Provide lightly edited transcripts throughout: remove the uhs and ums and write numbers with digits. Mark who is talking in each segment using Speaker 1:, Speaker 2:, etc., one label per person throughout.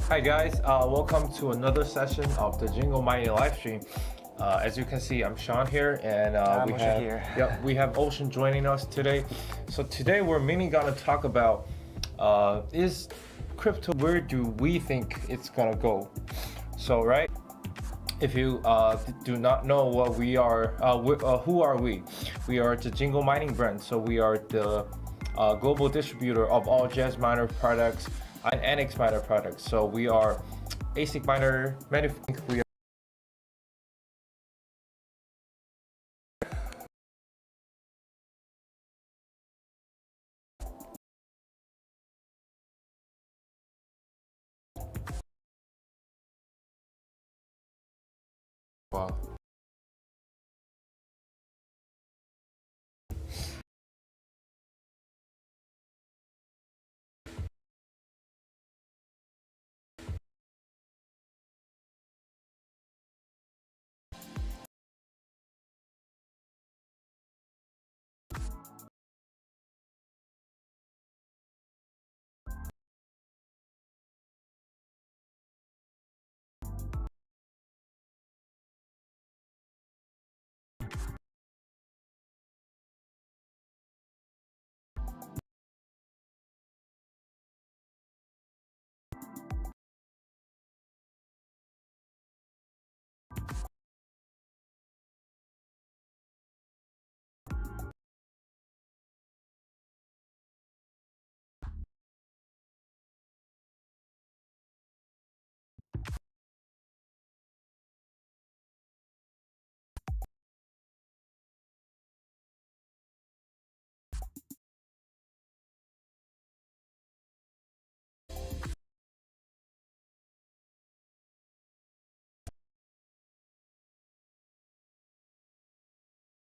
Speaker 1: Hi guys, welcome to another session of the Jingle Mining live stream. As you can see, I'm Sean here, and
Speaker 2: I'm Ocean here.
Speaker 1: we have Ocean joining us today. So today we're mainly gonna talk about is crypto, where do we think it's gonna go? So right, if you do not know what we are, who are we? We are the Jingle Mining brand. So we are the global distributor of all Jazz Miner products and NX Miner products. So we are ASIC miner manufacturing. We are wow.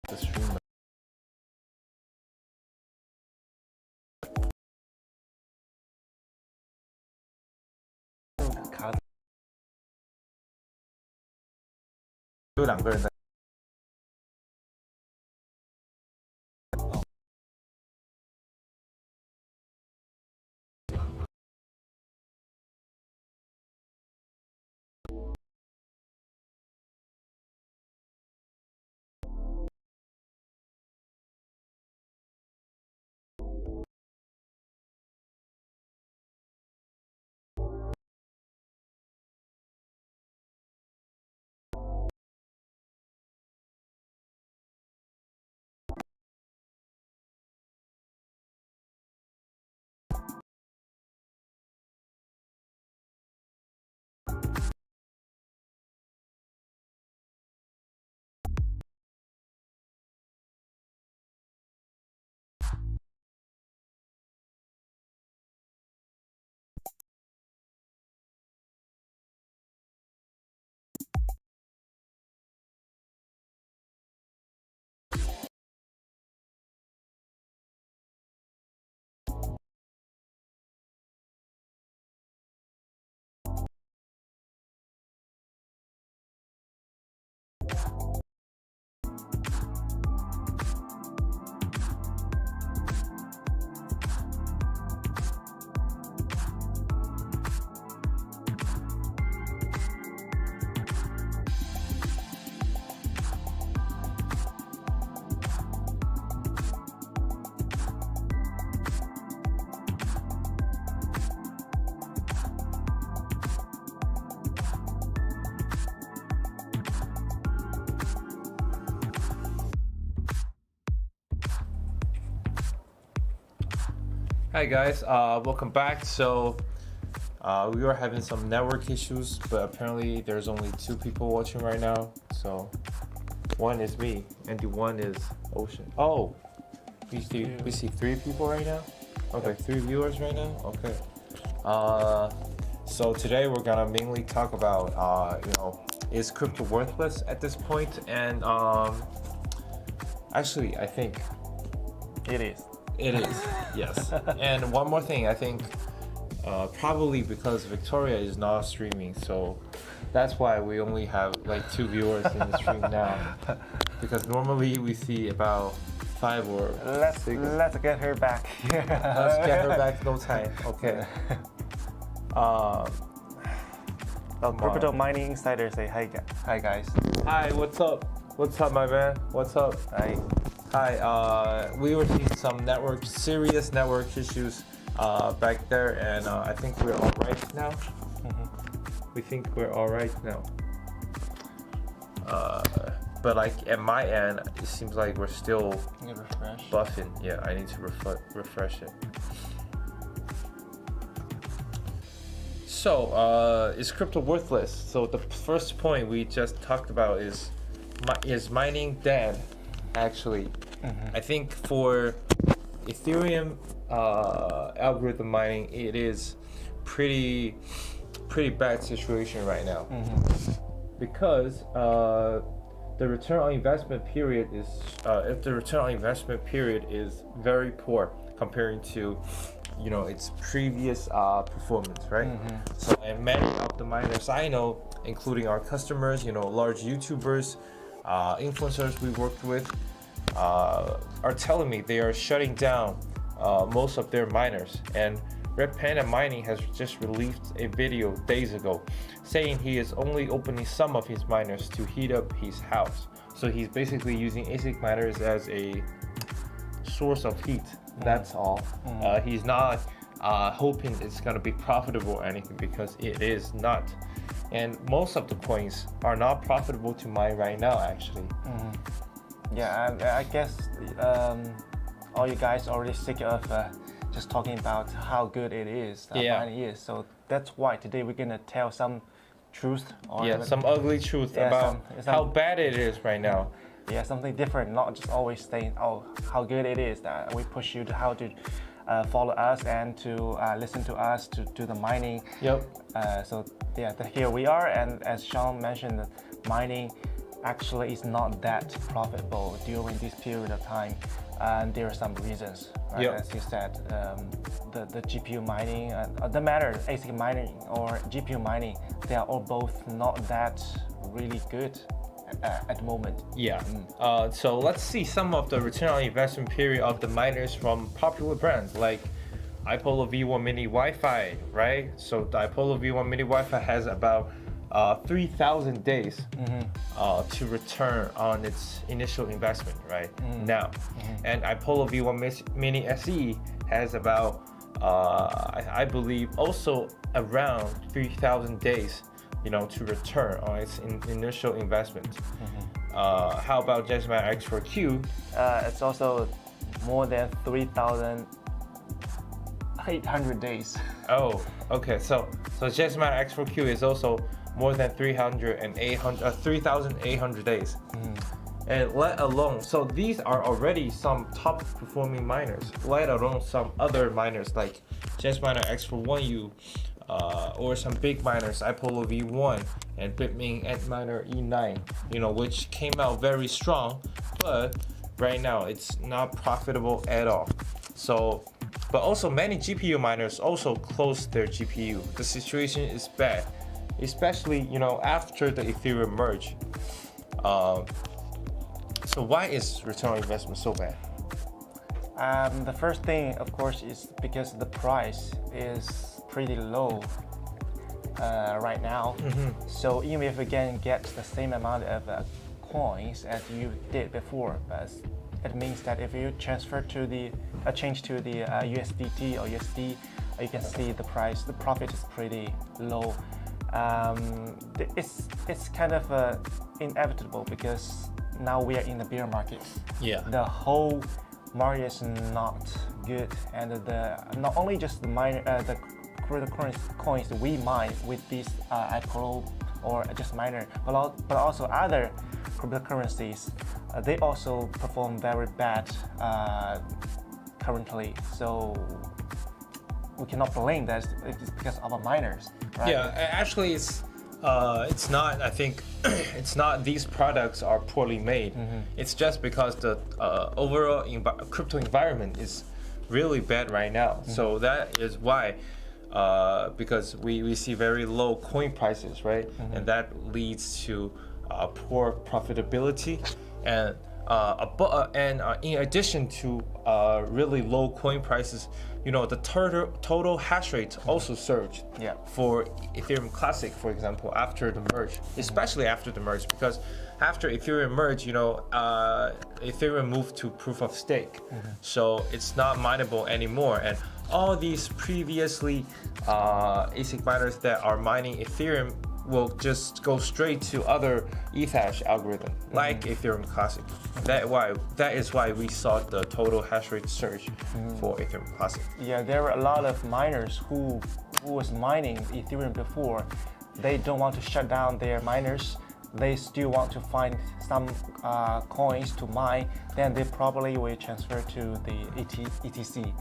Speaker 1: The stream.
Speaker 2: 가
Speaker 1: 有两个人在。Hi guys, welcome back. So we were having some network issues, but apparently there's only 2 people watching right now. So one is me and the one is Ocean. Oh, we see 3 people right now. Okay, 3 viewers right now. Okay. So today we're gonna mainly talk about is crypto worthless at this point? And actually, I think
Speaker 2: It is.
Speaker 1: it is, yes. And one more thing, I think probably because Victoria is not streaming, so that's why we only have like 2 viewers in the stream now. Because normally we see about 5 or
Speaker 2: Let's
Speaker 1: 6.
Speaker 2: get her back here.
Speaker 1: Let's get her back no time. Okay.
Speaker 2: Well,
Speaker 1: Come on.
Speaker 2: Crypto Mining Insider say hi, hi guys.
Speaker 1: Hi, what's up? What's up, my man? What's up?
Speaker 2: Hi.
Speaker 1: Hi, we were seeing some serious network issues back there, and I think we're all right now. We think we're all right now. But like at my end, it seems like we're still
Speaker 2: Refresh.
Speaker 1: buffing. Yeah, I need to refresh it. So, is crypto worthless? So the first point we just talked about is mining dead? Actually, I think for Ethereum algorithm mining, it is pretty bad situation right now because the return on investment period is if the return on investment period is very poor comparing to its previous performance, right? So, and many of the miners I know, including our customers, large YouTubers, influencers we worked with, are telling me they are shutting down most of their miners. And Red Panda Mining has just released a video days ago saying he is only opening some of his miners to heat up his house. So he's basically using ASIC miners as a source of heat. That's all. He's not hoping it's going to be profitable or anything, because it is not. And most of the coins are not profitable to mine right now, actually.
Speaker 2: Yeah, I guess all you guys already sick of just talking about how good it is, mining is. So that's why today we're gonna tell some truth. Or
Speaker 1: Some ugly truth about how bad it is right now.
Speaker 2: Yeah, something different, not just always saying, oh, how good it is. That we push you to how to follow us and to listen to us to do the mining. So yeah, here we are, and as Sean mentioned, mining actually is not that profitable during this period of time, and there are some reasons, right? As you said, the GPU mining, the matter ASIC mining or GPU mining, they are all both not that really good at the moment.
Speaker 1: So let's see some of the return on investment period of the miners from popular brands like iPolo V1 Mini Wi-Fi, right? So the iPolo V1 Mini Wi-Fi has about 3,000 days to return on its initial investment right now. And iPolo V1 Mini SE has about I believe also around 3,000 days to return on its initial investment. How about Jesma X4Q?
Speaker 2: It's also more than 3,800 days.
Speaker 1: Oh, okay. So Jesma X4Q is also more than 3,800 days. And let alone, so these are already some top performing miners, let alone some other miners like Jetminer X41U, or some big miners, iPolo V1 and Bitmain Antminer E9, which came out very strong, but right now it's not profitable at all. So, but also many GPU miners also closed their GPU. The situation is bad, especially after the Ethereum merge. So why is return on investment so bad?
Speaker 2: The first thing, of course, is because the price is pretty low right now. So even if you can get the same amount of coins as you did before, but it means that if you transfer to the change to the USDT or USD, you can see the profit is pretty low. It's kind of inevitable because now we are in the bear market. The whole market is not good, and not only just the cryptocurrency coins we mine with these iPolo or just miner, but also other cryptocurrencies, they also perform very bad currently. So we cannot blame that it's because of our miners, right?
Speaker 1: Actually it's not, I think it's not these products are poorly made. It's just because the overall crypto environment is really bad right now. So that is why, because we see very low coin prices, right? And that leads to poor profitability. And in addition to really low coin prices, the total hash rate also surged for Ethereum Classic, for example, after the merge, especially after the merge, because after Ethereum merge, Ethereum moved to proof of stake, so it's not mineable anymore, and all these previously ASIC miners that are mining Ethereum will just go straight to other Ethash algorithm like Ethereum Classic. That is why we saw the total hash rate surge for Ethereum Classic.
Speaker 2: Yeah, there were a lot of miners who was mining Ethereum before. They don't want to shut down their miners. They still want to find some coins to mine. Then they probably will transfer to the ETC.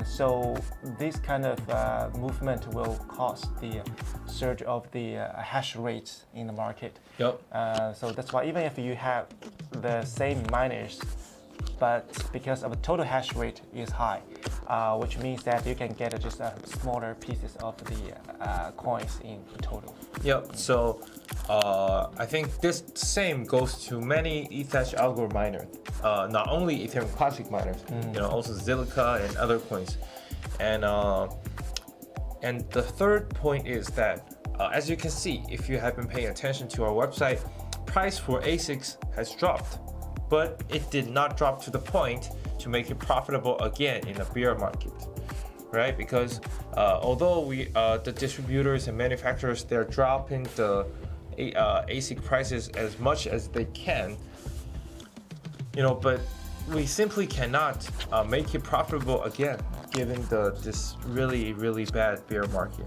Speaker 2: So this kind of movement will cause the surge of the hash rates in the market.
Speaker 1: Yep.
Speaker 2: So that's why even if you have the same miners, but because of the total hash rate is high, which means that you can get just smaller pieces of the coins in total.
Speaker 1: Yep. So I think this same goes to many Ethash algo miners, not only Ethereum Classic miners, also Zilliqa and other coins. And the third point is that, as you can see, if you have been paying attention to our website, price for ASICs has dropped, but it did not drop to the point to make it profitable again in a bear market, right? Because although the distributors and manufacturers, they're dropping the ASIC prices as much as they can, but we simply cannot make it profitable again, given this really bad bear market.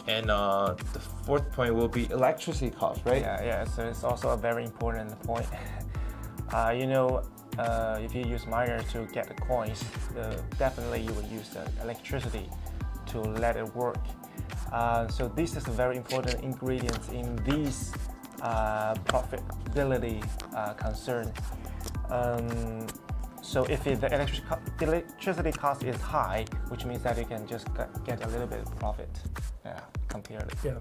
Speaker 1: And the fourth point will be electricity cost, right?
Speaker 2: Yeah. So it's also a very important point. If you use miners to get the coins, definitely you will use the electricity to let it work. So this is a very important ingredient in these profitability concern. So if the electricity cost is high, which means that you can just get a little bit of profit, compared.
Speaker 1: Yeah.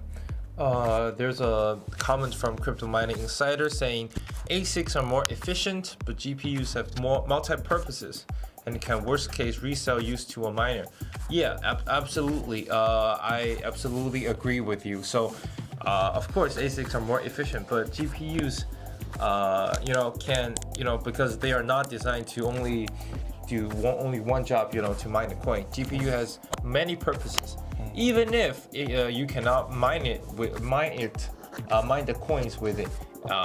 Speaker 1: There's a comment from Crypto Mining Insider saying ASICs are more efficient, but GPUs have more multi-purposes and can worst case resell used to a miner. Yeah, absolutely. I absolutely agree with you. So, of course, ASICs are more efficient, but GPUs, can, because they are not designed to only do only one job, to mine the coin. GPU has many purposes. Even if you cannot mine the coins with it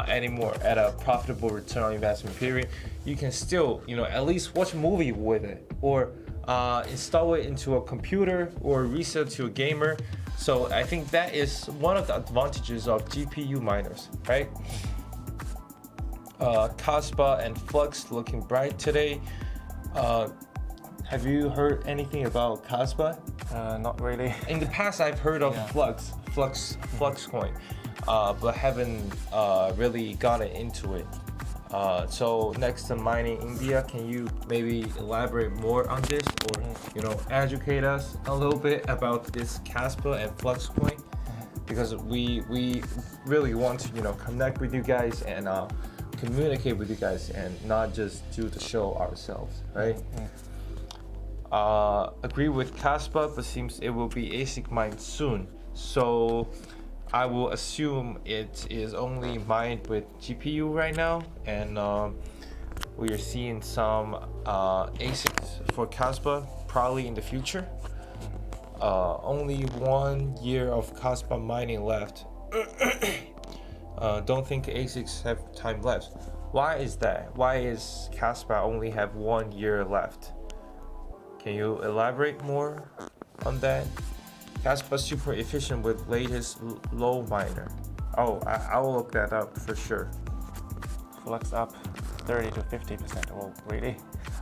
Speaker 1: anymore at a profitable return on investment period, you can still, at least watch a movie with it, or install it into a computer, or resell to a gamer. So I think that is one of the advantages of GPU miners, right? Kaspa and Flux looking bright today. Have you heard anything about Kaspa?
Speaker 2: Not really.
Speaker 1: In the past, I've heard of Flux coin, but haven't really gotten into it. So next to mining India, can you maybe elaborate more on this, or educate us a little bit about this Kaspa and Flux coin? Because we really want to connect with you guys and communicate with you guys, and not just do the show ourselves, right? Agree with Kaspa, but seems it will be ASIC mined soon. So I will assume it is only mined with GPU right now, and we are seeing some ASICs for Kaspa probably in the future. Only 1 year of Kaspa mining left. Don't think ASICs have time left. Why is that? Why is Kaspa only have 1 year left? Can you elaborate more on that? Kaspa super efficient with latest low miner. Oh, I will look that up for sure.
Speaker 2: Flux up 30 to 50%. Oh, really?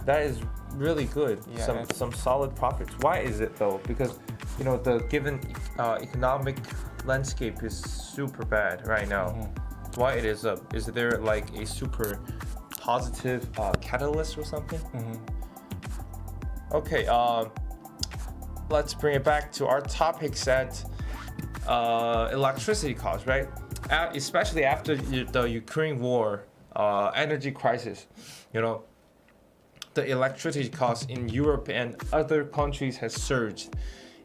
Speaker 1: That is really good.
Speaker 2: Yeah,
Speaker 1: some solid profits. Why is it though? Because the given economic landscape is super bad right now. Why it is up? Is there like a super positive catalyst or something? Okay, let's bring it back to our topics at electricity costs, right? Especially after the Ukraine war energy crisis. You know, the electricity costs in Europe and other countries has surged,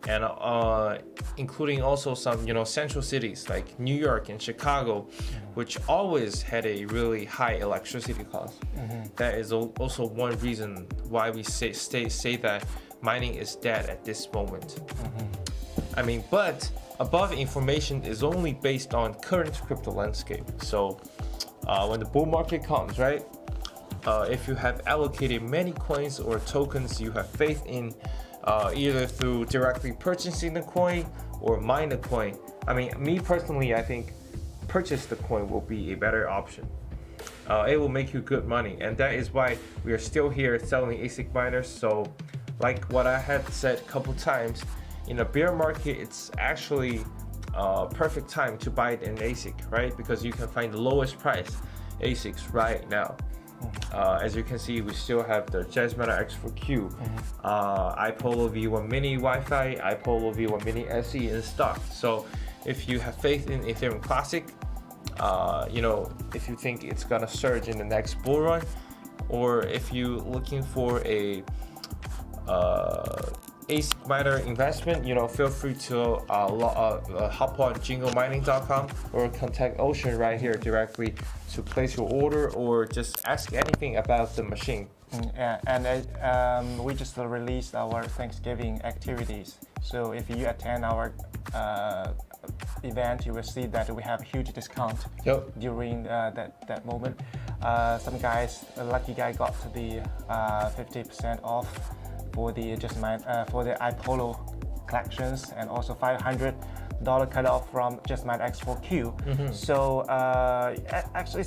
Speaker 1: and including also some, you know, central cities like New York and Chicago, which always had a really high electricity cost. That is also one reason why we say that mining is dead at this moment. I mean, but above information is only based on current crypto landscape. So when the bull market comes, right? If you have allocated many coins or tokens you have faith in, either through directly purchasing the coin or mine the coin. I mean, me personally, I think purchase the coin will be a better option. It will make you good money, and that is why we are still here selling ASIC miners. So like what I had said a couple times, in a bear market, it's actually perfect time to buy an ASIC, right? Because you can find the lowest price ASICs right now. As you can see, we still have the Jasmine X4Q, iPolo V1 Mini Wi-Fi, iPolo V1 Mini SE in stock. So if you have faith in Ethereum Classic, you know, if you think it's gonna surge in the next bull run, or if you're looking for a ASIC miner investment, you know, feel free to hop on jinglemining.com or contact Ocean right here directly to place your order, or just ask anything about the machine.
Speaker 2: Yeah, and we just released our Thanksgiving activities. So if you attend our event, you will see that we have a huge discount during that moment. Some guys, a lucky guy, got the 50% off for the for the iPolo collections, and also $500 cut off from Justmine X4Q. So actually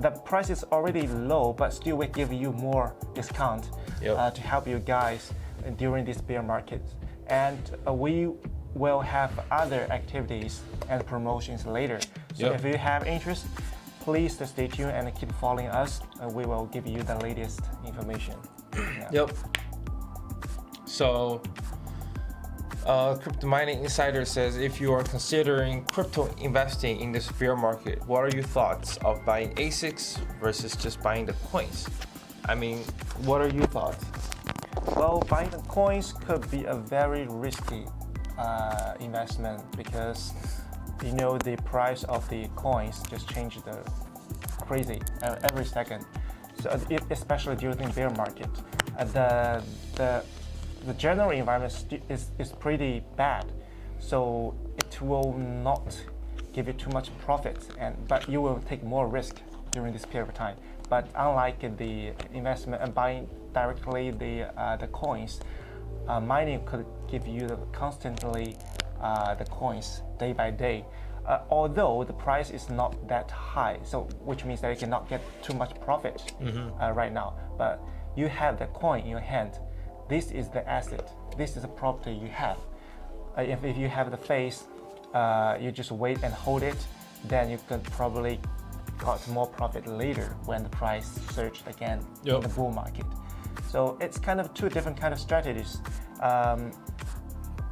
Speaker 2: the price is already low, but still we give you more discount to help you guys during this bear market. And we will have other activities and promotions later. So if you have interest, please stay tuned and keep following us, and we will give you the latest information.
Speaker 1: So Crypto Mining Insider says, if you are considering crypto investing in this bear market, what are your thoughts of buying ASICs versus just buying the coins? I mean, what are your thoughts?
Speaker 2: Well, buying the coins could be a very risky investment, because you know the price of the coins just changes crazy every second. So especially during the bear market, the general environment is pretty bad, so it will not give you too much profit, but you will take more risk during this period of time. But unlike the investment and buying directly the coins, mining could give you constantly the coins day by day. Although the price is not that high, so which means that you cannot get too much profit right now. But you have the coin in your hand. This is the asset. This is a property you have. If you have the faith, you just wait and hold it, then you could probably got more profit later when the price surged again in the bull market. So it's kind of two different kind of strategies.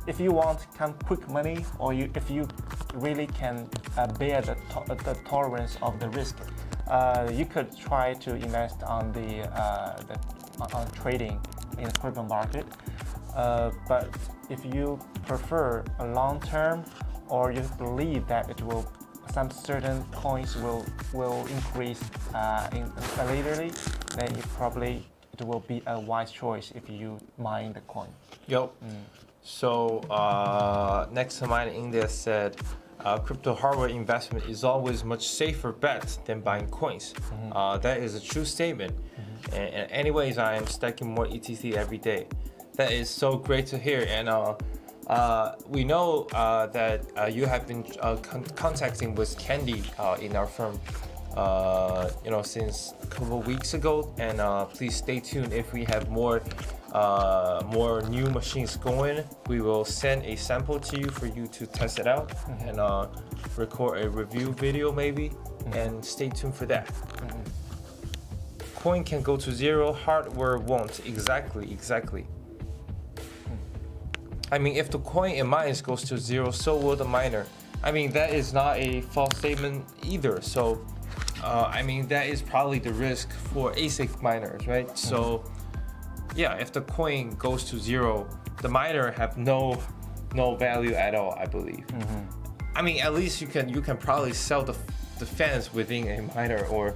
Speaker 2: If you want quick money, or if you really can bear the tolerance of the risk, you could try to invest on on trading in the crypto market. But if you prefer a long term, or you believe that some certain coins will increase laterally, then it will be a wise choice if you mine the coin.
Speaker 1: So next to mine, India said, crypto hardware investment is always much safer bet than buying coins. That is a true statement. And anyways, I am stacking more ETC every day. That is so great to hear. And we know that you have been contacting with Candy in our firm, since a couple of weeks ago. And please stay tuned. If we have more new machines going, we will send a sample to you for you to test it out and record a review video maybe. And stay tuned for that. Coin can go to zero, hardware won't. Exactly. I mean, if the coin in mines goes to zero, so will the miner. I mean, that is not a false statement either. So I mean, that is probably the risk for ASIC miners, right? So, yeah, if the coin goes to zero, the miner have no value at all, I believe. I mean, at least you can probably sell the fans within a miner, or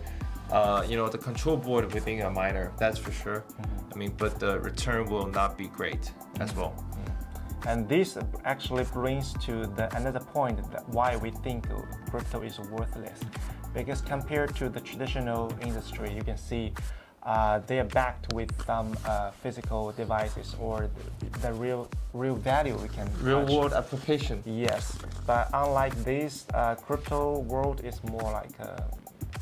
Speaker 1: the control board within a miner. That's for sure. I mean, but the return will not be great as well.
Speaker 2: And this actually brings to another point that why we think crypto is worthless. Because compared to the traditional industry, you can see they are backed with some physical devices, or the real value we can
Speaker 1: real
Speaker 2: touch.
Speaker 1: world application.
Speaker 2: Yes, but unlike this, crypto world is more like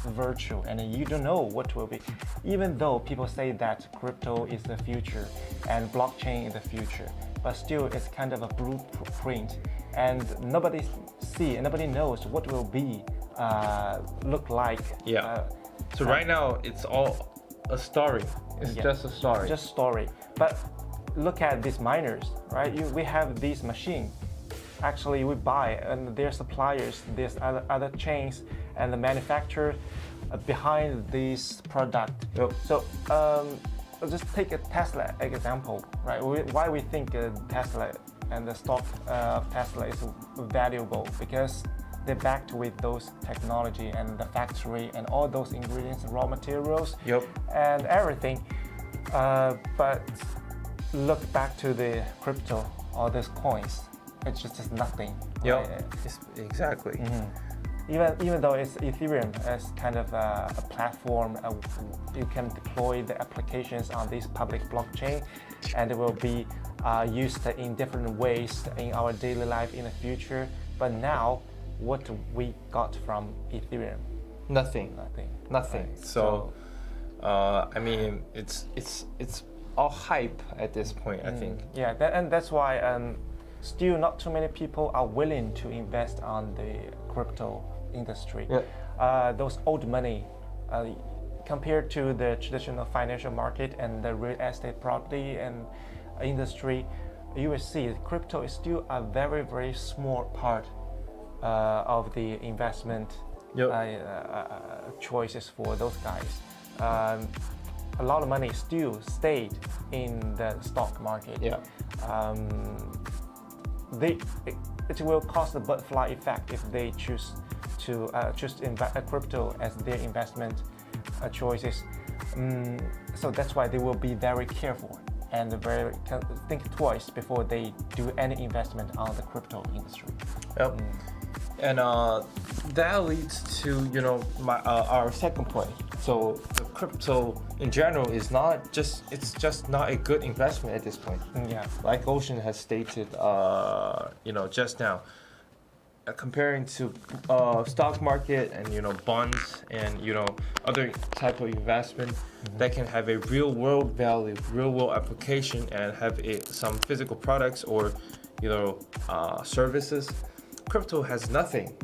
Speaker 2: virtual, and you don't know what will be. Even though people say that crypto is the future and blockchain is the future, but still it's kind of a blueprint, and nobody knows what will be look like.
Speaker 1: Yeah. So right now it's all a story. It's just a story.
Speaker 2: Just story. But look at these miners, right? We have these machines. Actually, we buy, and their suppliers, there's other chains, and the manufacturer behind this product.
Speaker 1: Yep.
Speaker 2: So just take a Tesla example, right? Why we think Tesla and the stock of Tesla is valuable, because they're backed with those technology and the factory and all those ingredients, raw materials, and everything. But look back to the crypto, all these coins, it's just nothing.
Speaker 1: Yep. Right? Exactly.
Speaker 2: Even though it's Ethereum, it's kind of a platform, you can deploy the applications on this public blockchain, and it will be used in different ways in our daily life in the future. But now, what we got from Ethereum?
Speaker 1: Nothing. Right. So I mean, it's all hype at this point, I think.
Speaker 2: Yeah, and that's why still not too many people are willing to invest on the crypto industry. Those old money, compared to the traditional financial market and the real estate property and industry, you will see crypto is still a very, very small part of the investment choices for those guys. A lot of money still stayed in the stock market. It will cause the butterfly effect if they choose to invest crypto as their investment choices. So that's why they will be very careful and think twice before they do any investment on the crypto industry.
Speaker 1: And that leads to our second point. So the crypto in general is just not a good investment at this point. Like Ocean has stated, just now, comparing to stock market and bonds and other type of investment that can have a real world value, real world application, and have some physical products or services. Crypto has nothing.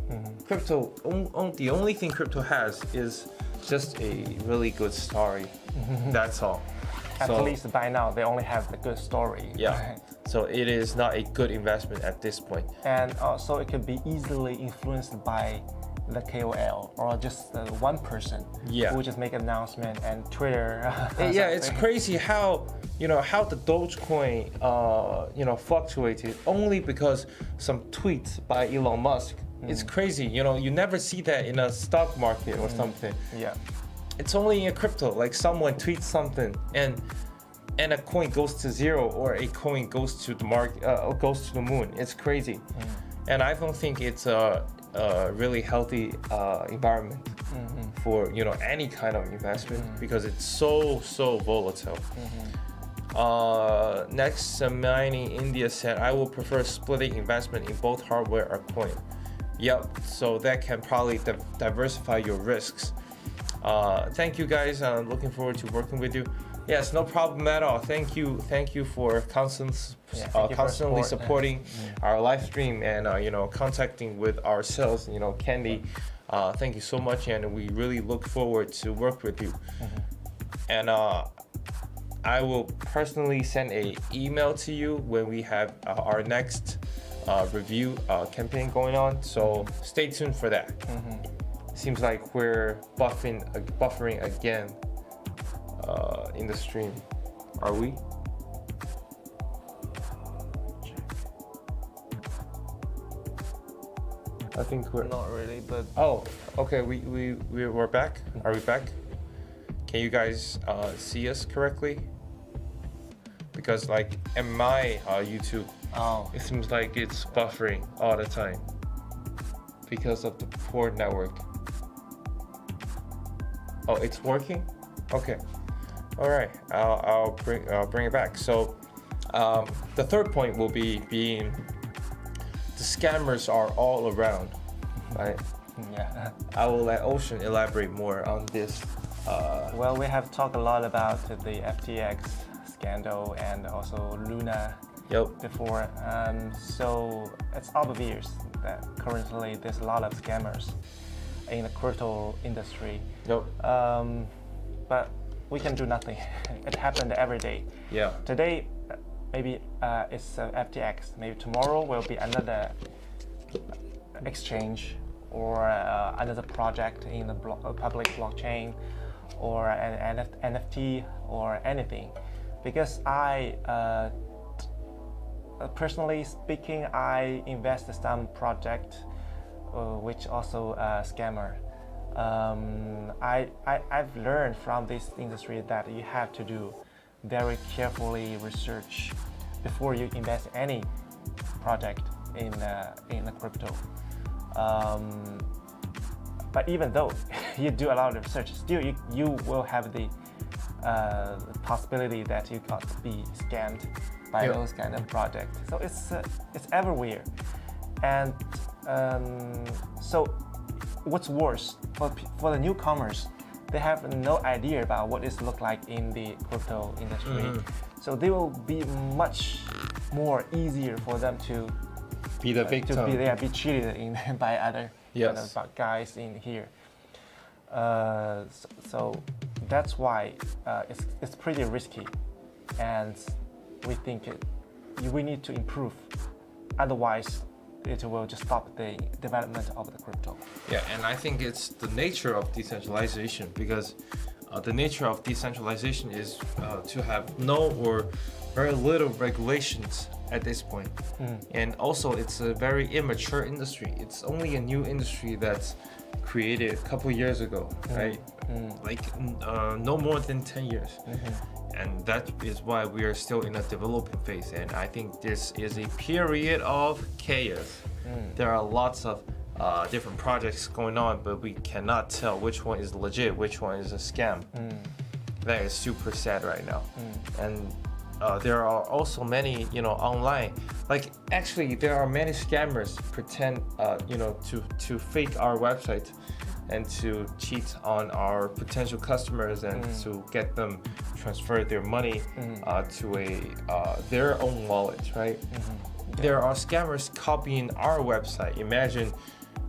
Speaker 1: Crypto, the only thing crypto has is just a really good story. That's all.
Speaker 2: At least by now, they only have the good story.
Speaker 1: So it is not a good investment at this point.
Speaker 2: And also, it could be easily influenced by the KOL or just one person who just make an announcement and Twitter.
Speaker 1: It's crazy how how the Dogecoin fluctuated only because some tweets by Elon Musk. It's crazy. You never see that in a stock market or something. It's only in crypto. Like someone tweets something and a coin goes to zero, or a coin goes to the market, goes to the moon. It's crazy. And I don't think it's a really healthy environment for any kind of investment, because it's so volatile. Next, Mining India said, I will prefer splitting investment in both hardware or coin. So that can probably diversify your risks. Thank you guys. I'm looking forward to working with you. Yes, no problem at all. Thank you for constantly supporting our live stream and contacting with our sales. Candy, thank you so much, and we really look forward to work with you. And I will personally send an email to you when we have our next review campaign going on. So stay tuned for that. Seems like we're buffering again in the stream. Are we? I think we're
Speaker 2: not really, but
Speaker 1: oh, okay. We're back. Are we back? Can you guys see us correctly? Because like in my YouTube, it seems like it's buffering all the time because of the poor network. Oh, it's working. Okay. All right. I'll bring it back. So the third point will be being the scammers are all around, right?
Speaker 2: Yeah.
Speaker 1: I will let Ocean elaborate more on this.
Speaker 2: Well, we have talked a lot about the FTX scandal and also Luna before. So it's obvious that currently there's a lot of scammers in the crypto industry. But we can do nothing. It happened every day.
Speaker 1: Yeah.
Speaker 2: Today, maybe it's FTX. Maybe tomorrow will be another exchange or another project in the public blockchain or an NFT or anything. Because I, personally speaking, I invest in some project which also a scammer. I've learned from this industry that you have to do very carefully research before you invest any project in the crypto. But even though you do a lot of research, still you will have the possibility that you got to be scammed by those kind of projects. So it's everywhere, and so what's worse for the newcomers, they have no idea about what it looks like in the crypto industry. So they will be much more easier for them to
Speaker 1: be the victim,
Speaker 2: be cheated by other guys in here. So that's why it's pretty risky, and we think we need to improve. Otherwise, it will just stop the development of the crypto.
Speaker 1: Yeah, and I think it's the nature of decentralization, because the nature of decentralization is to have no or very little regulations at this point. And also it's a very immature industry. It's only a new industry that's created a couple years ago, right? Like no more than 10 years. And that is why we are still in a developing phase. And I think this is a period of chaos. There are lots of different projects going on, but we cannot tell which one is legit, which one is a scam. That is super sad right now. And there are also many, online. Like actually, there are many scammers pretend, to fake our website and to cheat on our potential customers and to get them transfer their money to their own wallet, right? There are scammers copying our website. Imagine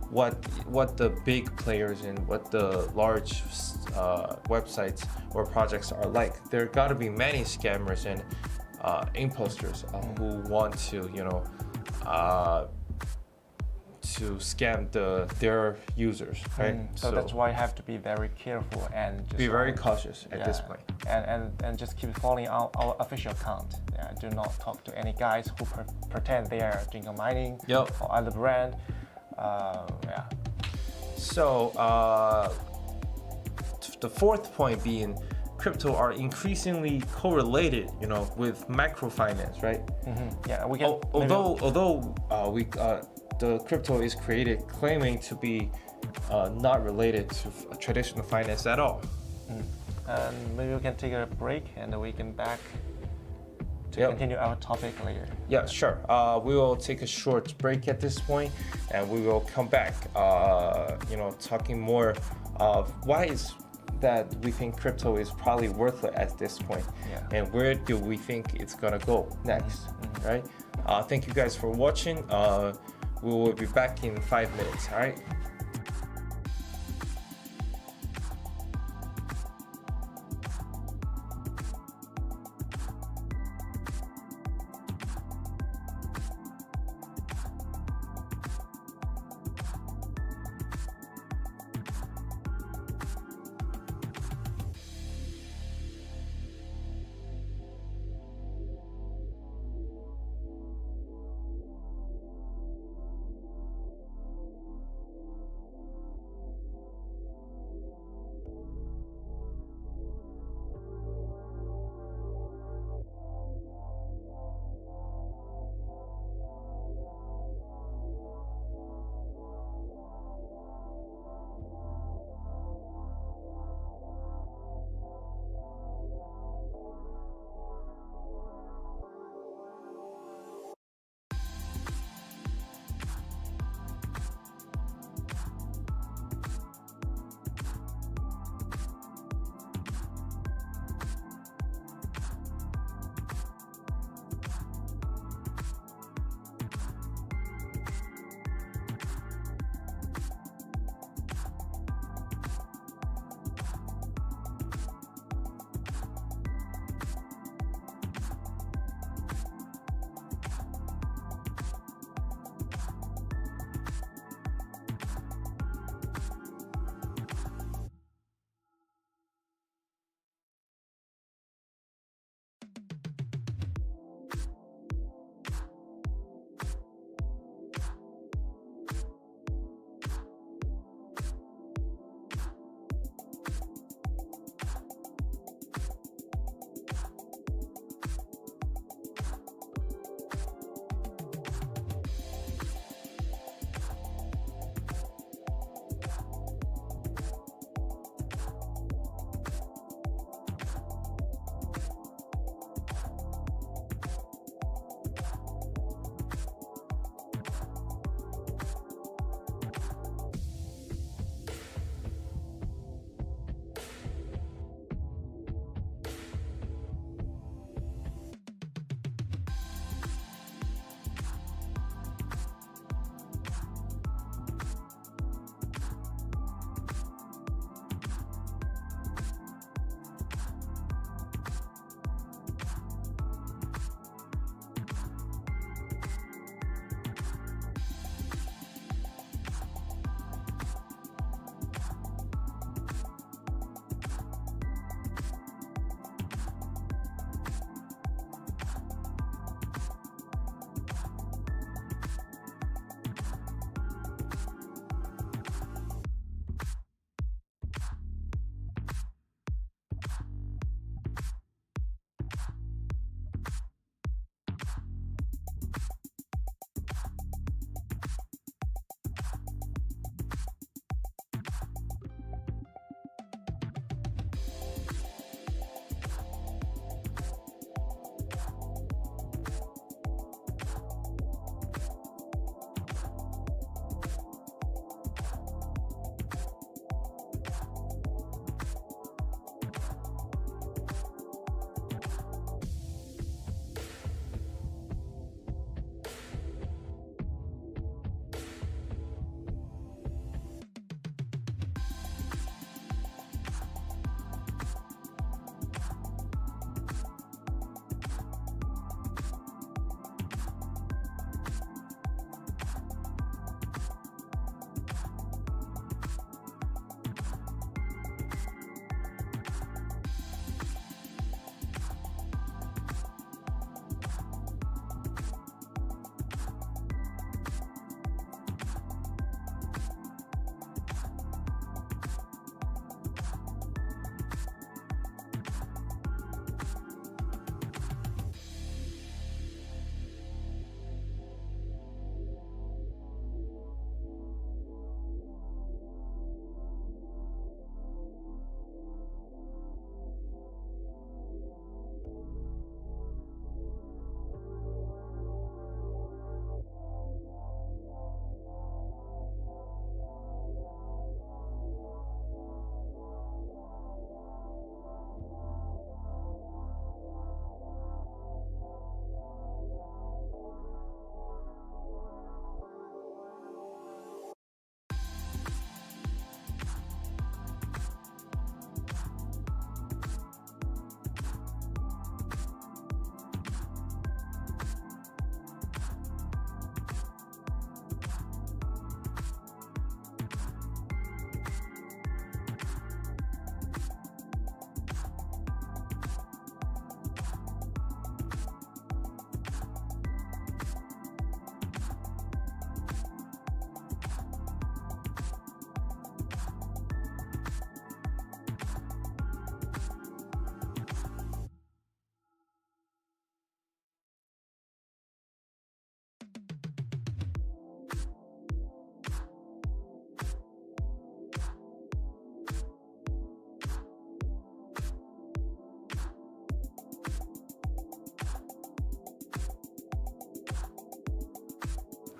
Speaker 1: what the big players and what the large websites or projects are like. There gotta be many scammers and imposters who want to scam their users, right?
Speaker 2: So that's why you have to be very careful and just
Speaker 1: be very cautious at this point.
Speaker 2: And just keep following our official account. Do not talk to any guys who pretend they are Jingle Mining or other brand. So
Speaker 1: the fourth point being, crypto are increasingly correlated, with microfinance, right?
Speaker 2: Yeah, we can.
Speaker 1: Although the crypto is created claiming to be not related to traditional finance at all.
Speaker 2: And maybe we can take a break and we can back to continue our topic later.
Speaker 1: Yeah, sure. We will take a short break at this point, and we will come back, talking more of why is that we think crypto is probably worthless at this point, and where do we think it's gonna go next, right? Thank you guys for watching. We will be back in 5 minutes, all right?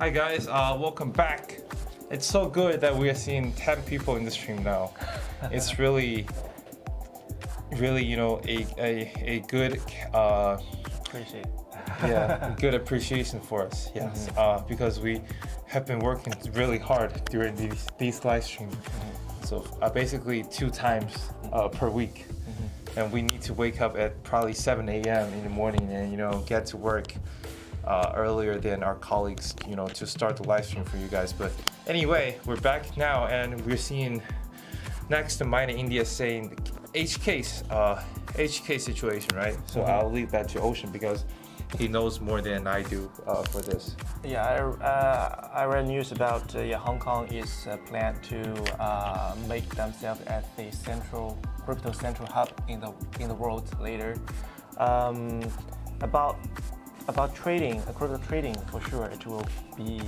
Speaker 1: Hi guys, welcome back. It's so good that we are seeing 10 people in the stream now. It's really, you know, a good,
Speaker 2: Appreciate.
Speaker 1: yeah, good appreciation for us. Yes, because we have been working really hard during these live streams. So basically 2 times per week, and we need to wake up at probably 7 a.m. in the morning and, you know, get to work earlier than our colleagues, you know, to start the live stream for you guys. But anyway, we're back now, and we're seeing next to mine in India saying HK situation, right? So I'll leave that to Ocean because he knows more than I do for this.
Speaker 2: Yeah, I read news about Hong Kong is planned to make themselves as the crypto central hub in the world later. About trading, crypto trading, for sure, it will be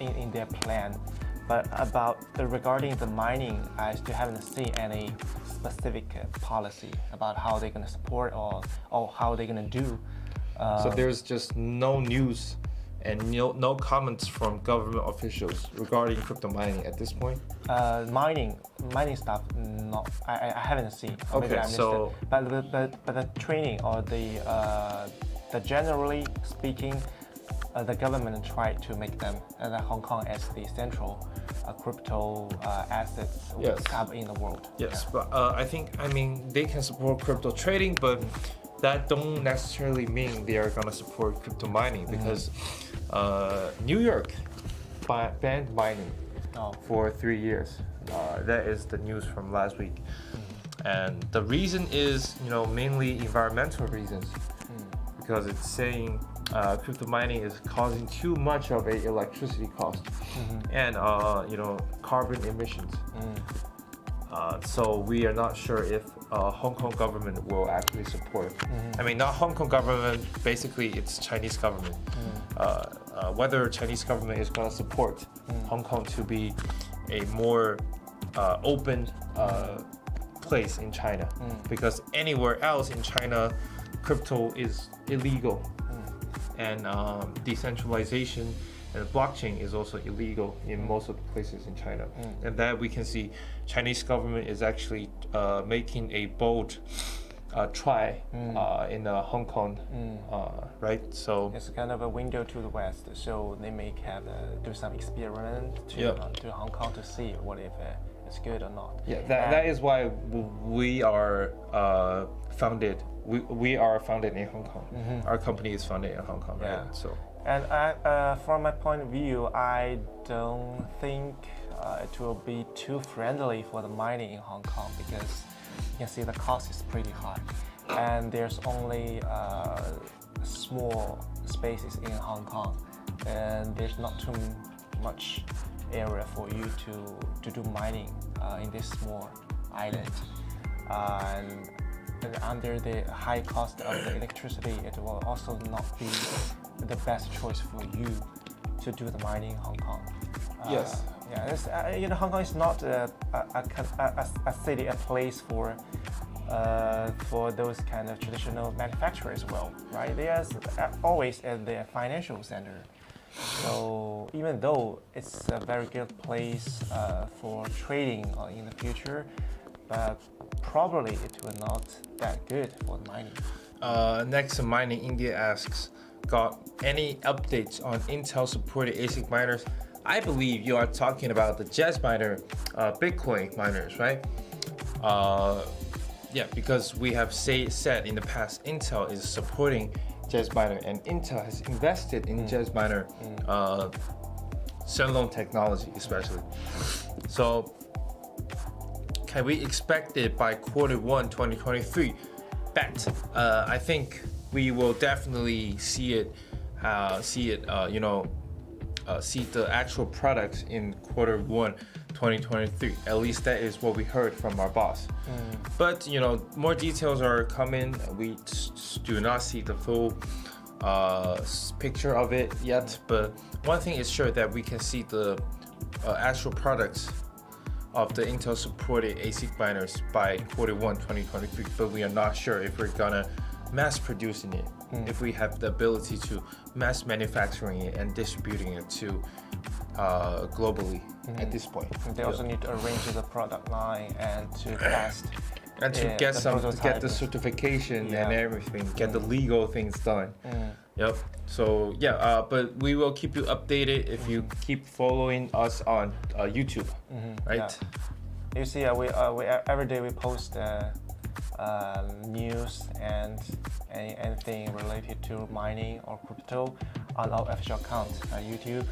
Speaker 2: in their plan. But regarding the mining, I still haven't seen any specific policy about how they're going to support or how they're going to do.
Speaker 1: So there's just no news and no comments from government officials regarding crypto mining at this point?
Speaker 2: Mining stuff, no, I haven't seen.
Speaker 1: Okay,
Speaker 2: maybe I missed it. But the training or the generally speaking, the government tried to make them Hong Kong as the central crypto assets hub in the world.
Speaker 1: Yes, yeah. But I mean they can support crypto trading, but that don't necessarily mean they are gonna support crypto mining because New York banned mining for 3 years. That is the news from last week, and the reason is, you know, mainly environmental reasons, because it's saying crypto mining is causing too much of a electricity cost and you know, carbon emissions. So we are not sure if Hong Kong government will actually support. I mean, not Hong Kong government. Basically, it's Chinese government. Whether Chinese government is going to support Hong Kong to be a more open place in China, because anywhere else in China, crypto is illegal, and decentralization and blockchain is also illegal in most of the places in China. And that we can see Chinese government is actually making a bold try in Hong Kong, right? So
Speaker 2: it's kind of a window to the West. So they may have do some experiment to Hong Kong to see what if it's good or not.
Speaker 1: Yeah, that is why we are founded. We are founded in Hong Kong. Our company is founded in Hong Kong, right? So.
Speaker 2: And from my point of view, I don't think it will be too friendly for the mining in Hong Kong, because you can see the cost is pretty high, and there's only small spaces in Hong Kong, and there's not too much area for you to do mining in this small island. And under the high cost of the electricity, it will also not be the best choice for you to do the mining in Hong Kong.
Speaker 1: Yes.
Speaker 2: Yeah, you know, Hong Kong is not a city, a place for those kind of traditional manufacturers as well, right? They are always at the financial center. So even though it's a very good place for trading in the future, but probably it will not that good for mining.
Speaker 1: Next to mining, India asks, got any updates on Intel supported ASIC miners? I believe you are talking about the Jazz miner, Bitcoin miners, right? Yeah, because we have said in the past, Intel is supporting Jazz miner, and Intel has invested in Jazz miner standalone technology, especially. So, can we expect it by Q1 2023? Bet. I think we will definitely see it. See the actual products in Q1 2023. At least that is what we heard from our boss. But you know, more details are coming. We do not see the full picture of it yet. But one thing is sure, that we can see the actual products of the Intel supported ASIC miners by Q1 2023. But we are not sure if we're gonna mass producing it, if we have the ability to mass manufacturing it and distributing it to globally at this point.
Speaker 2: They also need to arrange the product line and to test.
Speaker 1: And to get the certification and everything, get the legal things done. Yep. So yeah, but we will keep you updated if you keep following us on YouTube, right?
Speaker 2: Yeah. You see, we every day we post news and anything related to mining or crypto on our official account, YouTube,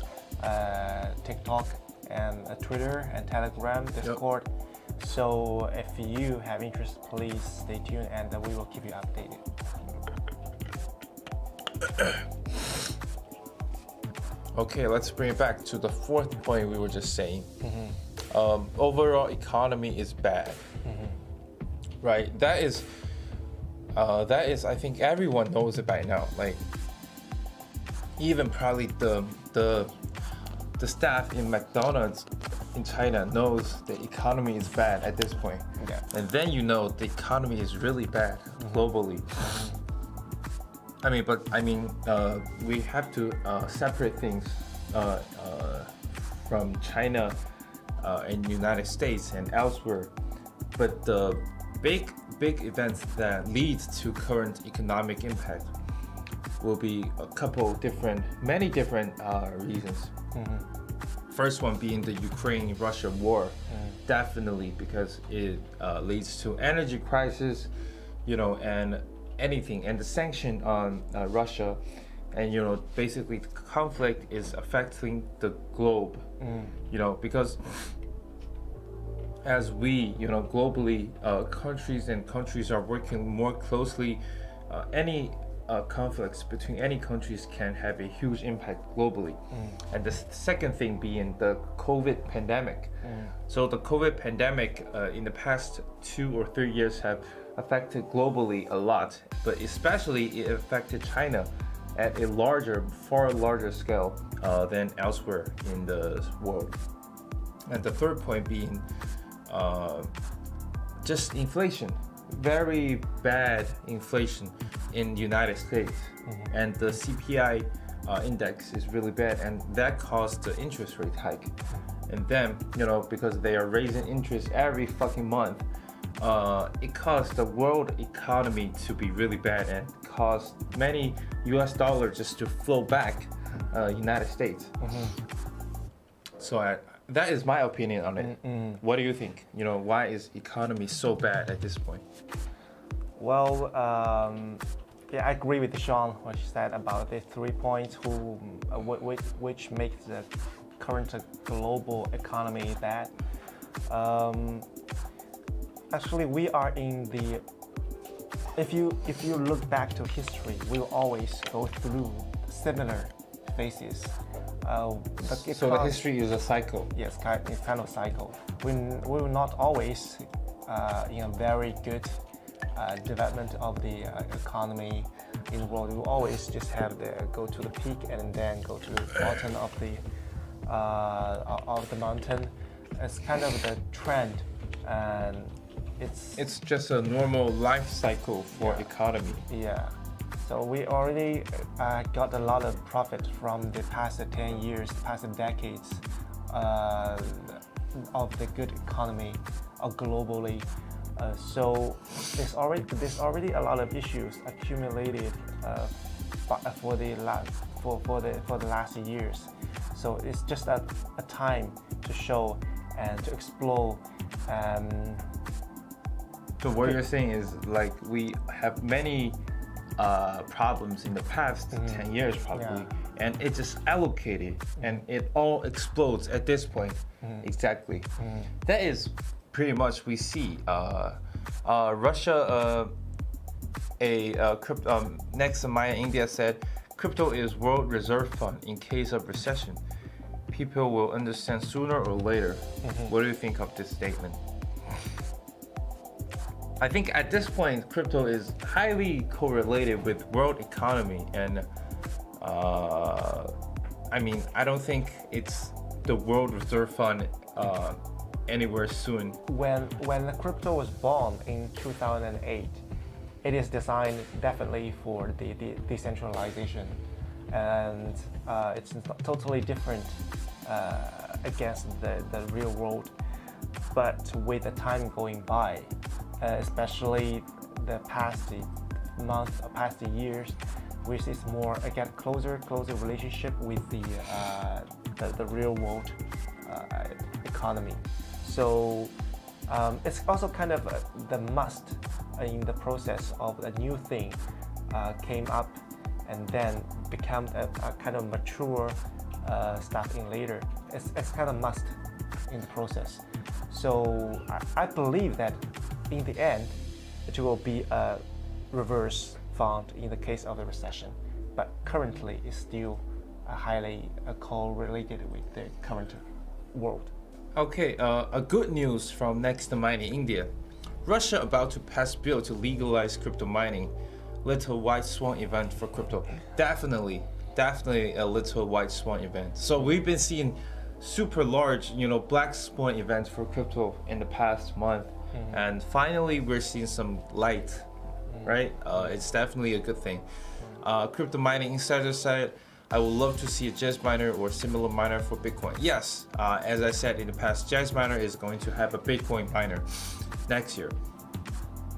Speaker 2: TikTok, and Twitter and Telegram, Discord. Yep. So if you have interest, please stay tuned and we will keep you updated.
Speaker 1: Okay, let's bring it back to the fourth point we were just saying. Overall economy is bad. Right? That is I think everyone knows it by now. Like even probably the staff in McDonald's in China knows the economy is bad at this point.
Speaker 2: Yeah.
Speaker 1: And then you know the economy is really bad globally. We have to separate things from China and United States and elsewhere. But the big events that lead to current economic impact will be many different reasons. First one being the Ukraine-Russia war, definitely, because it leads to energy crisis, and anything, and the sanction on Russia, and basically the conflict is affecting the globe, because as we, globally, countries are working more closely, any conflicts between any countries can have a huge impact globally. And the second thing being the COVID pandemic. So the COVID pandemic in the past 2 or 3 years have affected globally a lot, but especially it affected China at a far larger scale than elsewhere in the world. And the third point being just inflation. Very bad inflation in the United States, and the CPI index is really bad, and that caused the interest rate hike. And then, because they are raising interest every fucking month, it caused the world economy to be really bad and caused many US dollars just to flow back United States. So that is my opinion on it. What do you think? Why is economy so bad at this point?
Speaker 2: Well, I agree with Sean what she said about the 3 points which makes the current global economy bad. Actually, we are in the. If you look back to history, we will always go through similar phases.
Speaker 1: So the history is a cycle.
Speaker 2: Yes, it's kind of cycle. We will not always in a very good development of the economy in the world. We will always just have go to the peak and then go to the bottom of the mountain. It's kind of the trend, and
Speaker 1: it's just a normal life cycle for economy.
Speaker 2: Yeah. So we already got a lot of profit from the past 10 years, past decades of the good economy globally. So there's already a lot of issues accumulated for the last years. So it's just a time to show and to explore.
Speaker 1: So what you're saying is like we have many problems in the past 10 years probably, and it just allocated and it all explodes at this point. Exactly. That is pretty much we see Russia next Maya India said crypto is world reserve fund in case of recession. People will understand sooner or later. What do you think of this statement? I think at this point, crypto is highly correlated with world economy, and I don't think it's the world reserve fund anywhere soon.
Speaker 2: When the crypto was born in 2008, it is designed definitely for the decentralization, and it's totally different against the real world. But with the time going by, especially the past month, past years, we see more again closer relationship with the real world economy. So it's also kind of the must in the process of a new thing came up and then become a kind of mature stuff in later. It's kind of must in the process. So I believe that in the end it will be a reverse found in the case of a recession, but currently it's still highly correlated with the current world.
Speaker 1: Okay, a good news from next to mining India. Russia about to pass bill to legalize crypto mining. Little white swan event for crypto. Definitely a little white swan event. So we've been seeing super large, black swan events for crypto in the past month, and finally we're seeing some light, right? It's definitely a good thing. Crypto mining insider said, I would love to see a Jazz miner or similar miner for Bitcoin. Yes, as I said in the past, Jazz miner is going to have a Bitcoin miner next year.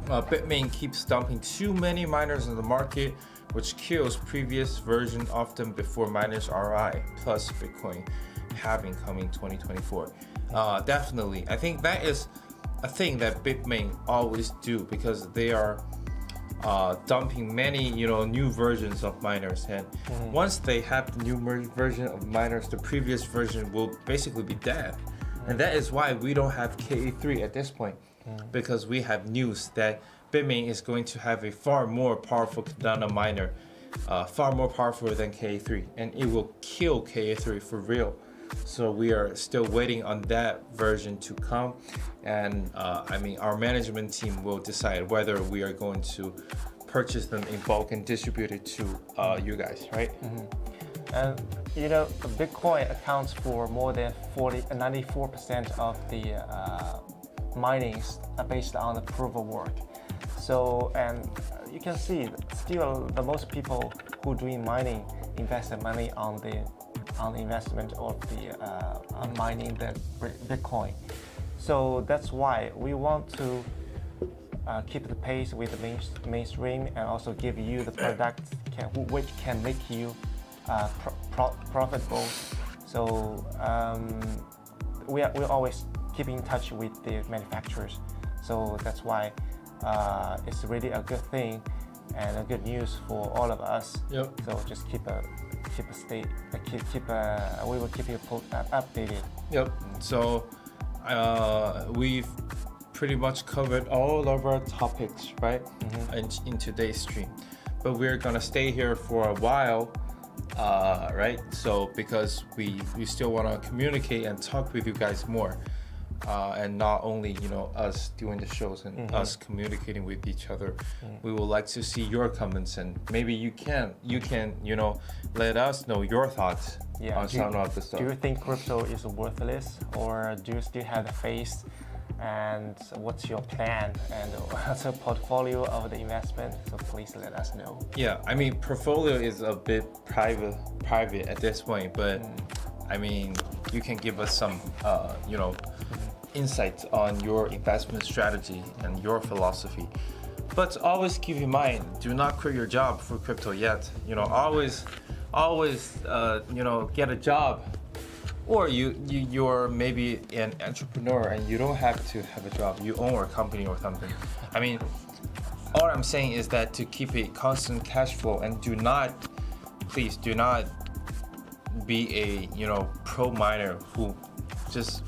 Speaker 1: Bitmain keeps dumping too many miners in the market, which kills previous version often before miners RI plus Bitcoin halving coming 2024. Definitely, I think that is a thing that Bitmain always do, because they are dumping many new versions of miners, and once they have the new version of miners, the previous version will basically be dead. And that is why we don't have KA3 at this point, because we have news that Bitmain is going to have a far more powerful Cardano miner, far more powerful than KA3, and it will kill KA3 for real. So we are still waiting on that version to come, and our management team will decide whether we are going to purchase them in bulk and distribute it to you guys, right?
Speaker 2: And Bitcoin accounts for more than 94% of the minings are based on the proof of work. So, and you can see still the most people who doing mining invest their money on the investment of the mining the Bitcoin. So that's why we want to keep the pace with the mainstream, and also give you the product which can make you profitable. So we're always keeping in touch with the manufacturers. So that's why it's really a good thing and a good news for all of us.
Speaker 1: Yep.
Speaker 2: So just we will keep you updated.
Speaker 1: Yep. So we've pretty much covered all of our topics, right? In today's stream, but we're gonna stay here for a while, right? So because we still want to communicate and talk with you guys more, and not only us doing the shows and us communicating with each other. We would like to see your comments, and maybe you can let us know your thoughts on some of the stuff.
Speaker 2: Do you think crypto is worthless, or do you still have the faith? And what's your plan, and what's a portfolio of the investment? So please let us know.
Speaker 1: Yeah, portfolio is a bit private at this point, but you can give us some insights on your investment strategy and your philosophy. But always keep in mind, do not quit your job for crypto yet. Always get a job. Or you're maybe an entrepreneur and you don't have to have a job. You own a company or something. All I'm saying is that to keep a constant cash flow, and please do not be a pro miner who just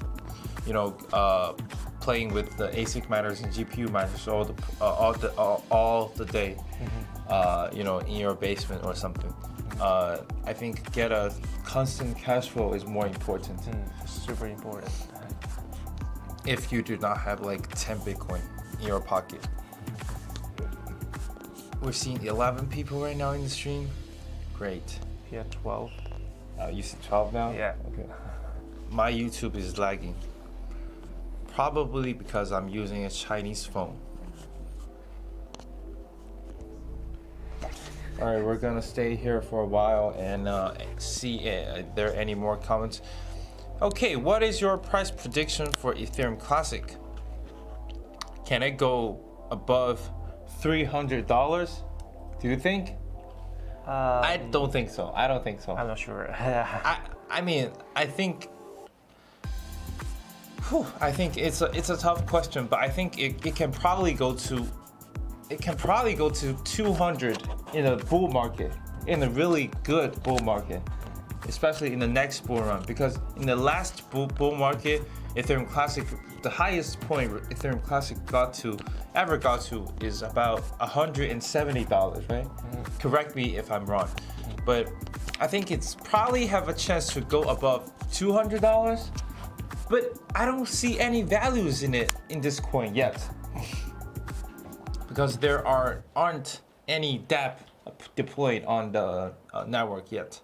Speaker 1: playing with the ASIC miners and GPU miners all the day, in your basement or something. I think get a constant cash flow is more important.
Speaker 2: Super important.
Speaker 1: If you do not have like 10 Bitcoin in your pocket. We're seeing 11 people right now in the stream. Great.
Speaker 2: Here 12.
Speaker 1: You see 12 now?
Speaker 2: Yeah.
Speaker 1: Okay. My YouTube is lagging. Probably because I'm using a Chinese phone. All right, we're gonna stay here for a while and see if there are any more comments. Okay, what is your price prediction for Ethereum Classic? Can it go above $300? Do you think? I don't think so. I don't think so.
Speaker 2: I'm not sure.
Speaker 1: I mean, I think it's a tough question, but I think it can probably go to 200 in a bull market, in a really good bull market, especially in the next bull run. Because in the last bull market, Ethereum Classic, the highest point Ethereum Classic ever got to is about $170, right? Correct me if I'm wrong, but I think it's probably have a chance to go above $200. But I don't see any values in this coin yet, because there aren't any dApp deployed on the network yet,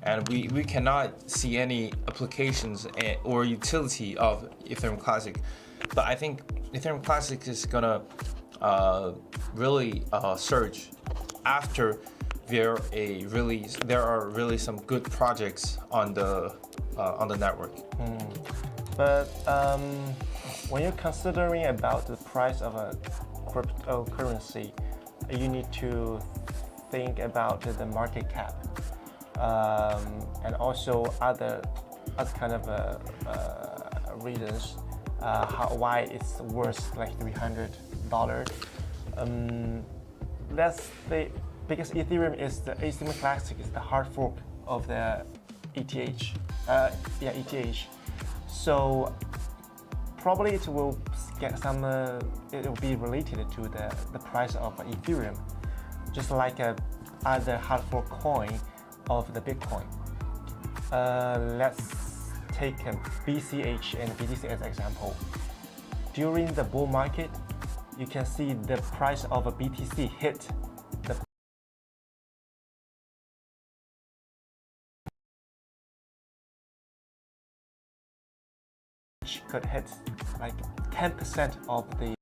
Speaker 1: and we cannot see any applications or utility of Ethereum Classic. But I think Ethereum Classic is gonna really surge after there are really some good projects on the network.
Speaker 2: But when you're considering about the price of a cryptocurrency, you need to think about the market cap, and also other kind of reasons why it's worth like $300. That's because Ethereum is the Ethereum Classic is the hard fork of the ETH. ETH. So probably it will get some. It will be related to the price of Ethereum, just like other hard fork coin of the Bitcoin. Let's take BCH and BTC as example. During the bull market, you can see the price of a BTC hit the could hit like 10% of the.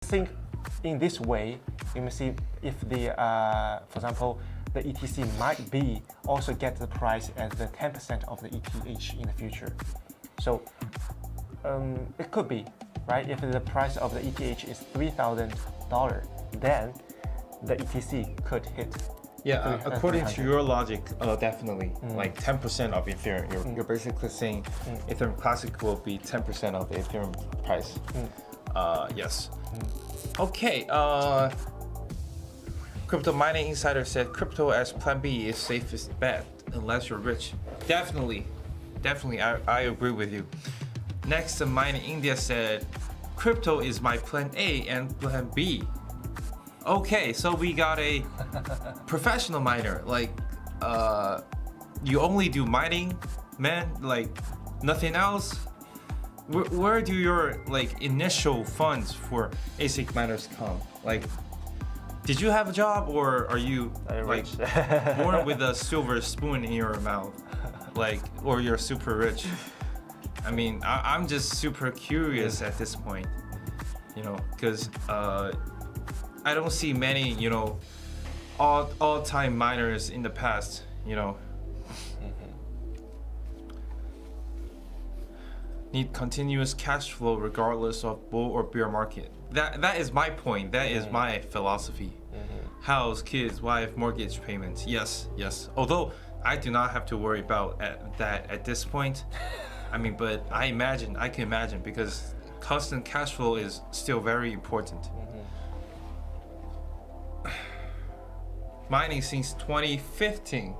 Speaker 2: I think in this way, you may see if the, for example, the ETC might be also get the price as the 10% of the ETH in the future. So it could be, right? If the price of the ETH is $3,000, then the ETC could hit.
Speaker 1: Yeah, according to your logic, definitely, like 10% of Ethereum. You're basically saying Ethereum Classic will be 10% of the Ethereum price. Yes. Okay. Crypto Mining Insider said crypto as plan B is safest bet unless you're rich. Definitely, I agree with you. Next, Mining India said crypto is my plan A and plan B. Okay, so we got a professional miner. Like, you only do mining, man? Like, nothing else? Where do your like initial funds for ASIC miners come? Like, did you have a job, or are you like born with a silver spoon in your mouth? Like, or you're super rich? I mean, I'm just super curious at this point, you know, because I don't see many, you know, all-time miners in the past, you know. Need continuous cash flow regardless of bull or bear market. That is my point. That is my philosophy. House, kids, wife, mortgage payments. Yes. Although I do not have to worry about that at this point. I mean, but I can imagine because constant cash flow is still very important. Mining since 2015.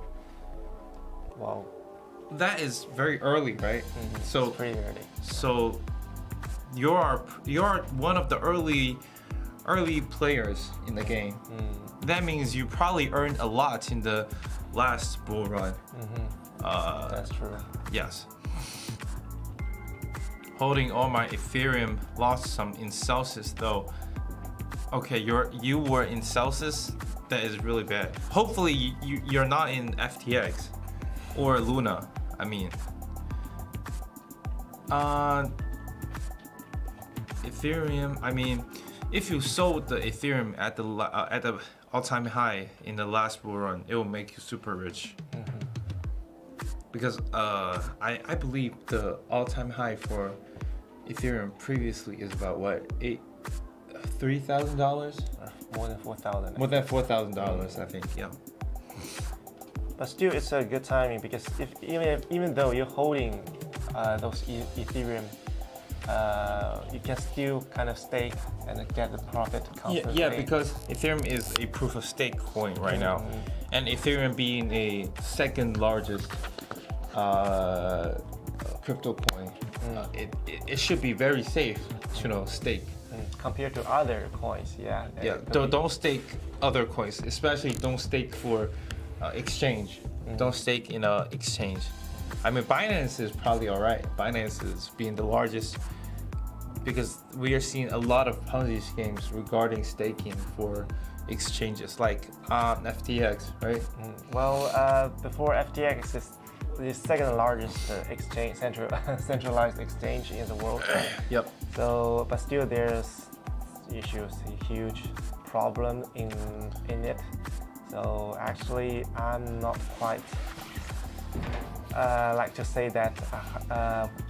Speaker 2: Wow.
Speaker 1: That is very early, right? So
Speaker 2: it's pretty early.
Speaker 1: So you're one of the early players in the game. That means you probably earned a lot in the last bull run.
Speaker 2: That's true.
Speaker 1: Yes. Holding all my Ethereum, lost some in Celsius though. Okay, you were in Celsius. That is really bad. Hopefully you're not in FTX or Luna. I mean, Ethereum, I mean, if you sold the Ethereum at the all-time high in the last bull run, it will make you super rich. Because I believe the all-time high for Ethereum previously is about what, $3,000?
Speaker 2: More than 4,000.
Speaker 1: More than $4,000, I think. Yeah.
Speaker 2: But still, it's a good timing because even though you're holding those Ethereum, you can still kind of stake and get the profit constantly.
Speaker 1: Yeah, because Ethereum is a proof of stake coin right now, and Ethereum being a second largest crypto coin, it should be very safe to stake.
Speaker 2: Compared to other coins, yeah.
Speaker 1: Yeah, don't stake other coins, especially don't stake for exchange. Don't stake in a exchange. I mean, Binance is probably all right. Binance is being the largest because we are seeing a lot of Ponzi schemes regarding staking for exchanges like FTX, right?
Speaker 2: Well, before FTX is the second largest exchange, centralized exchange in the world.
Speaker 1: Yep.
Speaker 2: So, but still there's issues, a huge problem in it. So actually, I'm not quite like to say that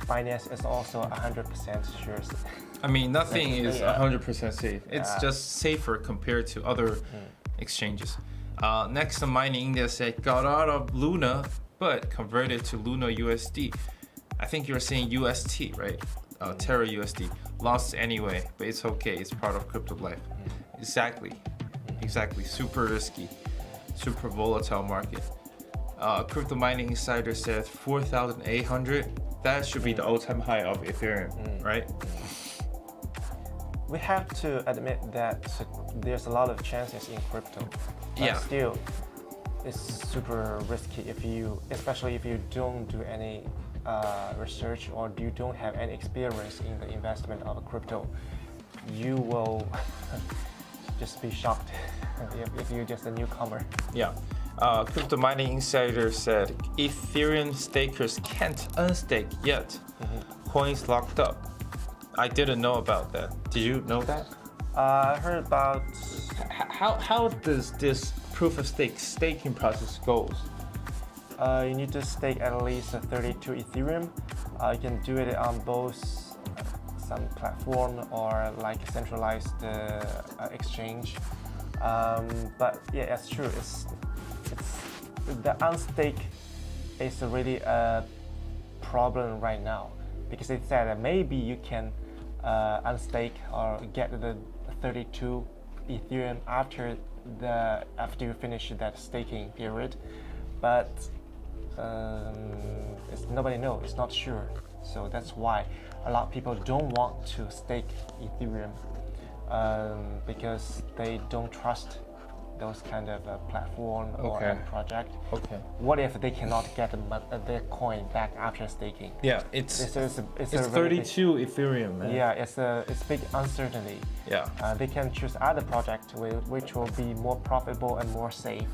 Speaker 2: Binance is also 100% sure.
Speaker 1: I mean, nothing is 100% safe. It's just safer compared to other exchanges. Next, the mining index got out of Luna, but converted to Luna USD. I think you're saying UST, right? Terra USD. Lost anyway, but it's okay. It's part of crypto life. Exactly. Super risky. Super volatile market. Crypto Mining Insider said 4,800. That should be the all-time high of Ethereum, right?
Speaker 2: We have to admit that there's a lot of chances in crypto. But still, it's super risky especially if you don't do any research or you don't have any experience in the investment of crypto. You will just be shocked if you're just a newcomer.
Speaker 1: Yeah. Crypto Mining Insider said Ethereum stakers can't unstake yet. Coins locked up. I didn't know about that. Did you know that?
Speaker 2: I heard about.
Speaker 1: How does this proof of stake staking process goes?
Speaker 2: You need to stake at least 32 Ethereum. You can do it on both some platform or like a centralized exchange. But yeah, it's true. It's the unstake is really a problem right now because it said that maybe you can unstake or get the 32 Ethereum after you finish that staking period, but nobody knows. It's not sure. So that's why a lot of people don't want to stake Ethereum because they don't trust those kind of platform or project.
Speaker 1: Okay.
Speaker 2: What if they cannot get their coin back after staking?
Speaker 1: Yeah, it's 32 Ethereum, man.
Speaker 2: Yeah, it's big uncertainty.
Speaker 1: Yeah.
Speaker 2: They can choose other project which will be more profitable and more safe,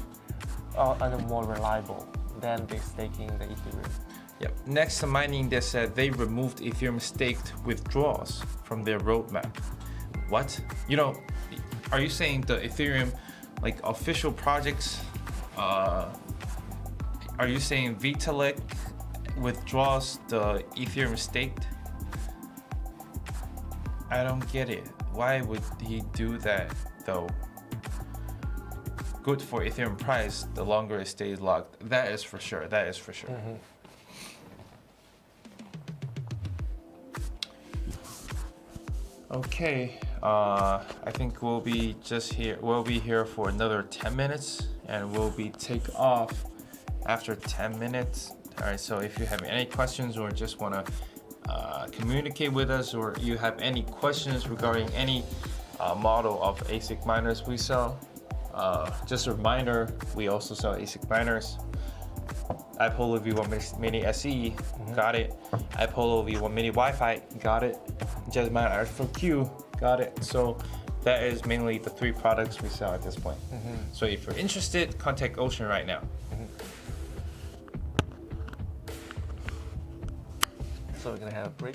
Speaker 2: and more reliable than the staking the Ethereum.
Speaker 1: Yep. Next, the mining they said they removed Ethereum staked withdrawals from their roadmap. What? Are you saying the Ethereum official projects? Are you saying Vitalik withdraws the Ethereum staked? I don't get it. Why would he do that though? Good for Ethereum price the longer it stays locked. That is for sure. Okay, I think we'll be here for another 10 minutes and we'll be take off after 10 minutes. All right, so if you have any questions or just want to communicate with us, or you have any questions regarding any model of ASIC miners we sell, just a reminder, we also sell ASIC miners. iPolo V1 Mini SE, got it. iPolo V1 Mini Wi-Fi, got it. Jasmine R4Q, got it. So that is mainly the three products we sell at this point. So if you're interested, contact Ocean right now.
Speaker 2: So we're gonna have a break.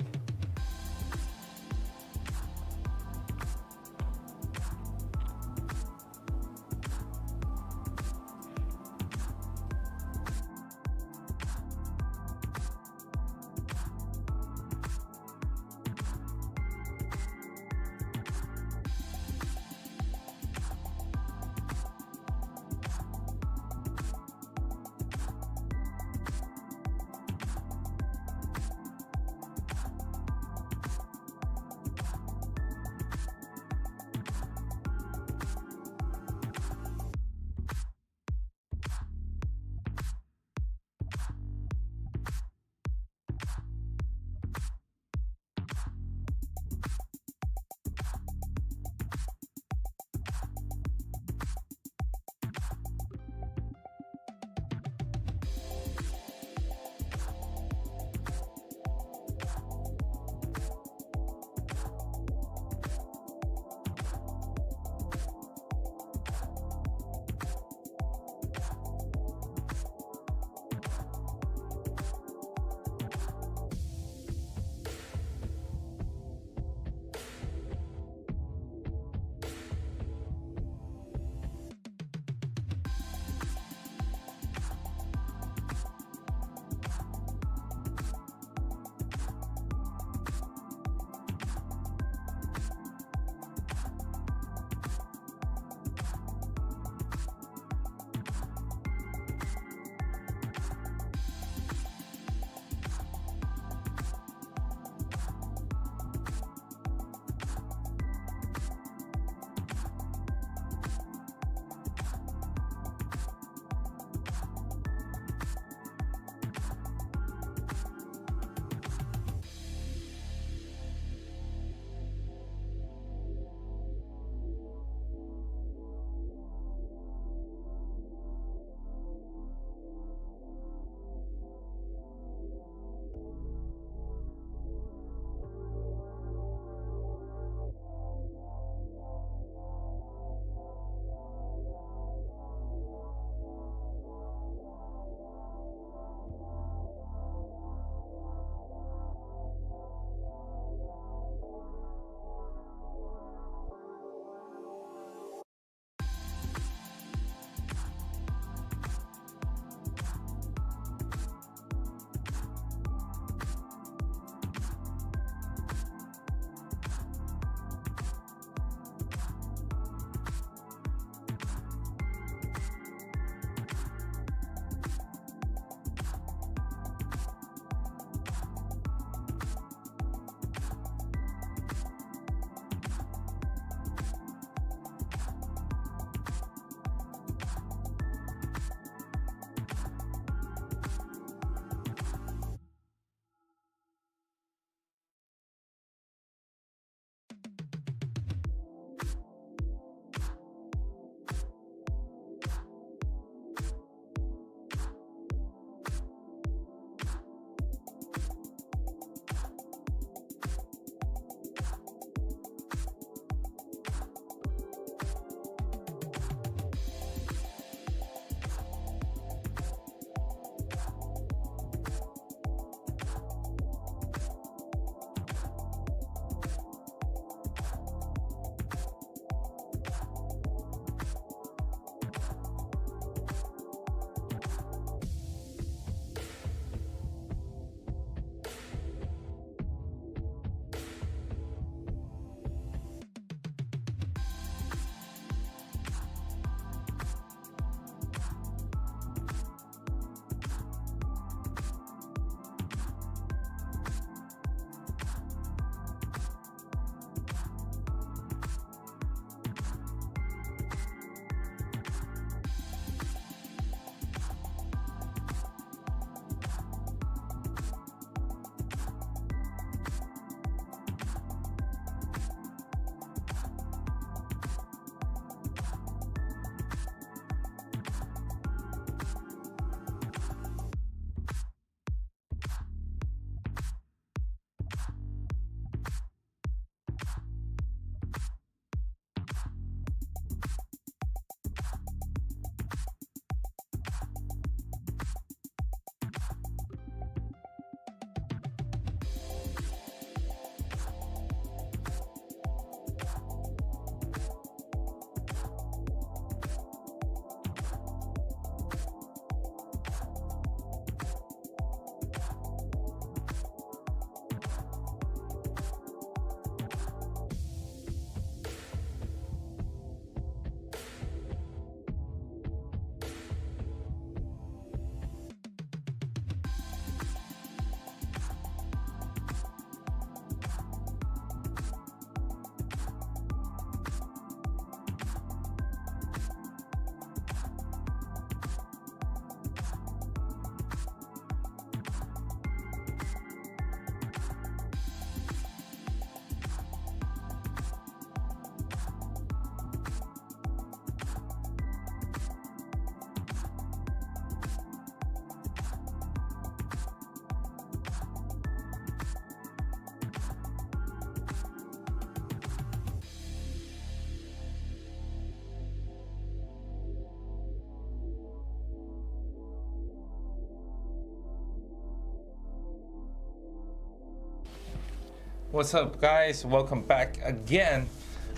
Speaker 1: What's up, guys? Welcome back again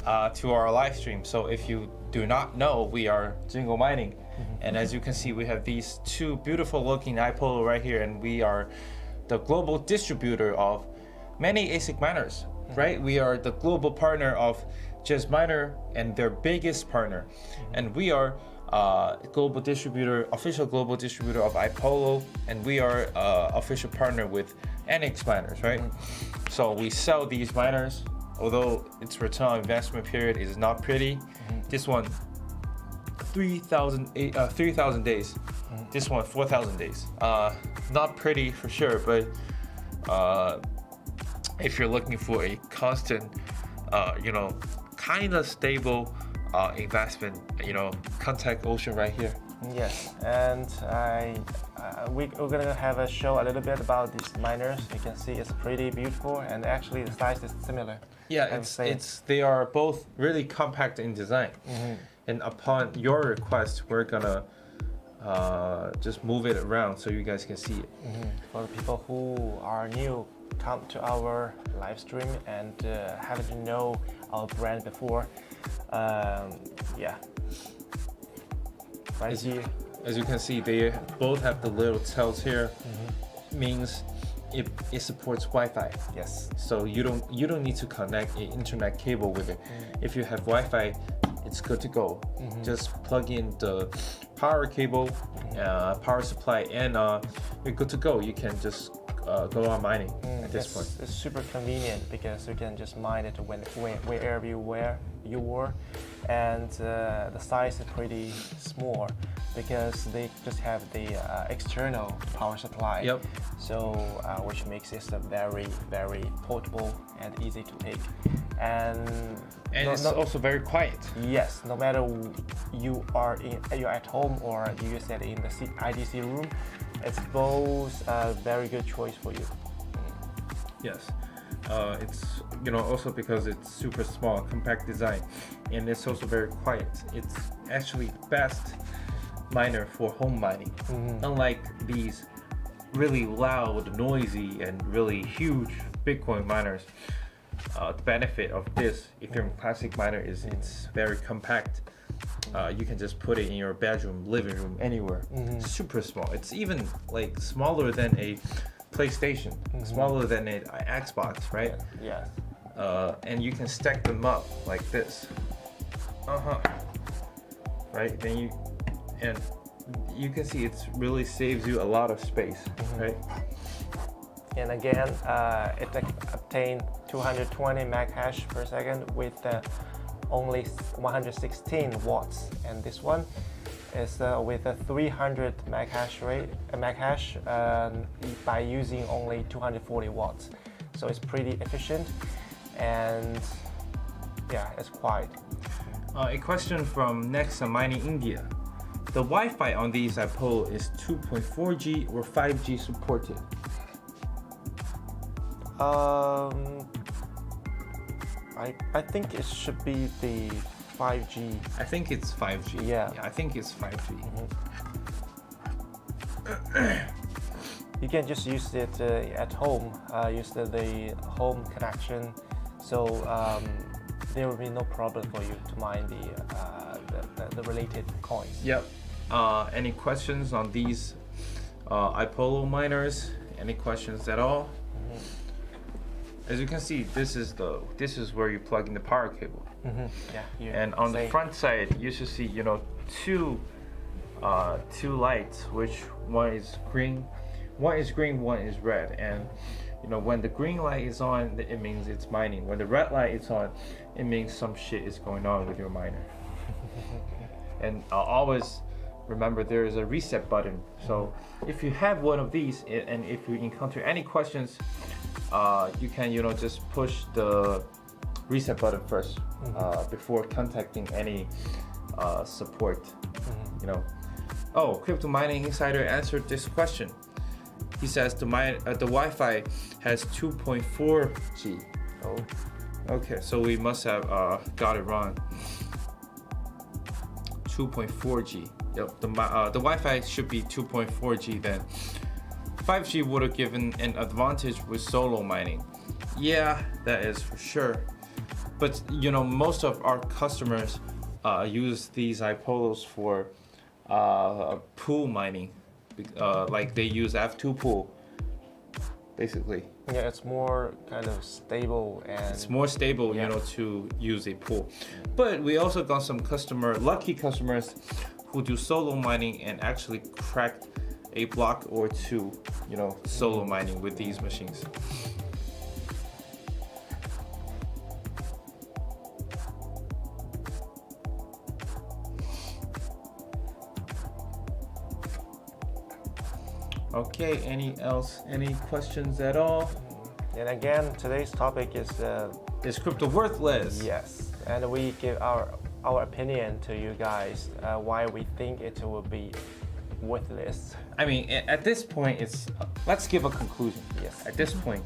Speaker 1: to our live stream. So if you do not know, we are Jingle Mining, and as you can see, we have these two beautiful looking iPolo right here, and we are the global distributor of many ASIC miners, right? We are the global partner of Jazz Miner and their biggest partner, and we are global distributor, official global distributor of iPolo, and we are official partner with NX Miners, right? So we sell these miners, although its return on investment period is not pretty. This one, 3,000 days. This one, 4,000 days. Not pretty for sure, but if you're looking for a constant, kind of stable investment, contact Ocean right here.
Speaker 2: Yes, and we're gonna have a show a little bit about these miners. You can see it's pretty beautiful, and actually the size is similar.
Speaker 1: Yeah, they are both really compact in design. And upon your request, we're gonna just move it around so you guys can see it.
Speaker 2: For the people who are new, come to our live stream and haven't know our brand before. Yeah.
Speaker 1: As you can see, they both have the little tails here. Means it supports Wi-Fi.
Speaker 2: Yes.
Speaker 1: So you don't need to connect an internet cable with it. If you have Wi-Fi, it's good to go. Just plug in the power cable, power supply, and you're good to go. You can just go on mining at this point.
Speaker 2: It's super convenient because you can just mine it wherever you were, and the size is pretty small because they just have the external power supply.
Speaker 1: Yep.
Speaker 2: So which makes it a very, very portable and easy to take, and
Speaker 1: it's also very quiet.
Speaker 2: Yes, no matter you're at home or you use it in the IDC room, it's both a very good choice for you.
Speaker 1: Yes, it's also because it's super small, compact design, and it's also very quiet. It's actually best miner for home mining. Unlike these really loud, noisy, and really huge Bitcoin miners, the benefit of this Ethereum Classic miner is it's very compact. You can just put it in your bedroom, living room, anywhere. Super small. It's even like smaller than a PlayStation, smaller than an Xbox, right?
Speaker 2: Yeah.
Speaker 1: And you can stack them up like this. Right? Then you can see it really saves you a lot of space, right?
Speaker 2: And again, it obtained 220 meg hash per second with only 116 watts, and this one is with a 300 meg hash by using only 240 watts. So it's pretty efficient, and yeah, it's quiet.
Speaker 1: A question from Nexa Mining India. The Wi-Fi on these iPolo is 2.4G or 5G supported?
Speaker 2: I think it should be the 5G.
Speaker 1: I think it's 5G.
Speaker 2: Yeah,
Speaker 1: I think it's 5G.
Speaker 2: You can just use it at home, use the home connection, so there will be no problem for you to mine the related coins.
Speaker 1: Yep. Any questions on these iPolo miners? Any questions at all? As you can see, this is where you plug in the power cable.
Speaker 2: Yeah.
Speaker 1: And on the front side, you should see two lights, which one is green, one is red. And when the green light is on, it means it's mining. When the red light is on, it means some shit is going on with your miner. And always remember there is a reset button. So if you have one of these, and if you encounter any questions, you can just push the reset button first before contacting any support. Oh, Crypto Mining Insider answered this question. He says the Wi-Fi has 2.4G.
Speaker 2: Oh.
Speaker 1: Okay, so we must have got it wrong. 2.4G. Yep, the Wi-Fi should be 2.4G then. 5G would have given an advantage with solo mining. Yeah, that is for sure. But you know, most of our customers use these iPolos for pool mining. Like they use F2 pool, basically.
Speaker 2: Yeah, it's more kind of stable and
Speaker 1: It's more stable,
Speaker 2: yeah.
Speaker 1: you know, to use a pool. But we also got some lucky customers who do solo mining and actually cracked a block or two, you know, solo mining with these machines. Okay, any questions at all?
Speaker 2: And again, today's topic is
Speaker 1: Is crypto worthless?
Speaker 2: yes, and we give our opinion to you guys why we think it will be worthless.
Speaker 1: I mean, at this point, let's give a conclusion.
Speaker 2: Yes.
Speaker 1: At this point,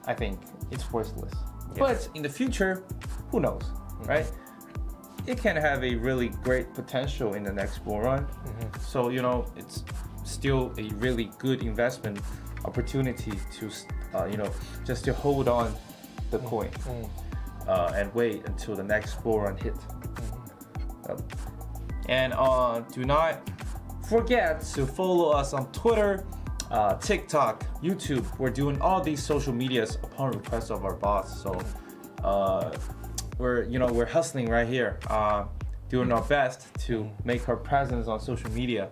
Speaker 1: I think it's worthless.
Speaker 2: Yes.
Speaker 1: But in the future, who knows, right? It can have a really great potential in the next bull run. So, you know, it's still a really good investment opportunity to, you know, just to hold on the coin and wait until the next bull run hit. And do not forget to follow us on Twitter, TikTok, YouTube. We're doing all these social medias upon request of our boss. So we're hustling right here, doing our best to make our presence on social media.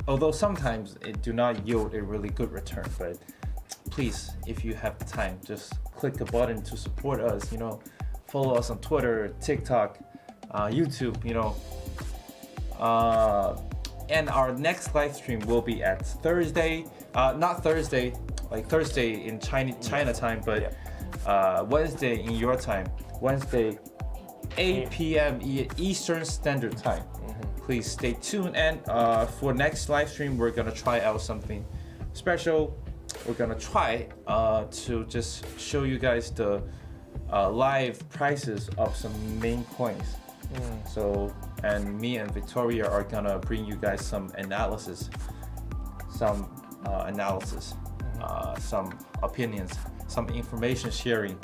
Speaker 1: Although sometimes it do not yield a really good return, but please, if you have the time, just click a button to support us. You know, follow us on Twitter, TikTok, YouTube. You know, and our next live stream will be at Thursday. Not Thursday, like Thursday in China time, but Wednesday in your time. Wednesday, 8 p.m. Eastern Standard Time. Please stay tuned, and for next live stream we're gonna try out something special. We're gonna try to just show you guys the live prices of some main coins. So, and me and Victoria are gonna bring you guys some analysis, some opinions, some information sharing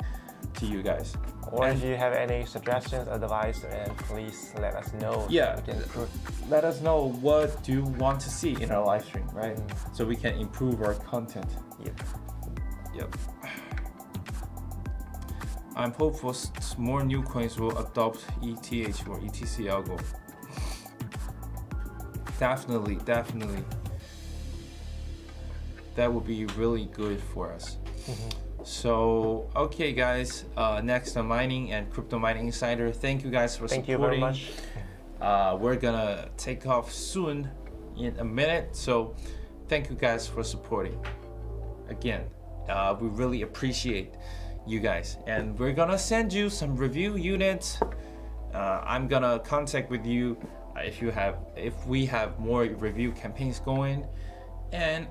Speaker 1: to you guys.
Speaker 2: Or if you have any suggestions, advice, and please let us know.
Speaker 1: Yeah,
Speaker 2: we can improve.
Speaker 1: let us know what do you want to see in our live stream, right? So we can improve our content. Yep. I'm hopeful more new coins will adopt ETH or ETC algo. Definitely. That would be really good for us. So, okay guys, next on Mining and Crypto Mining Insider, thank you guys for supporting.
Speaker 2: Thank you very much.
Speaker 1: We're gonna take off soon in a minute, so thank you guys for supporting. Again, we really appreciate you guys, and we're gonna send you some review units. I'm gonna contact with you if we have more review campaigns going, and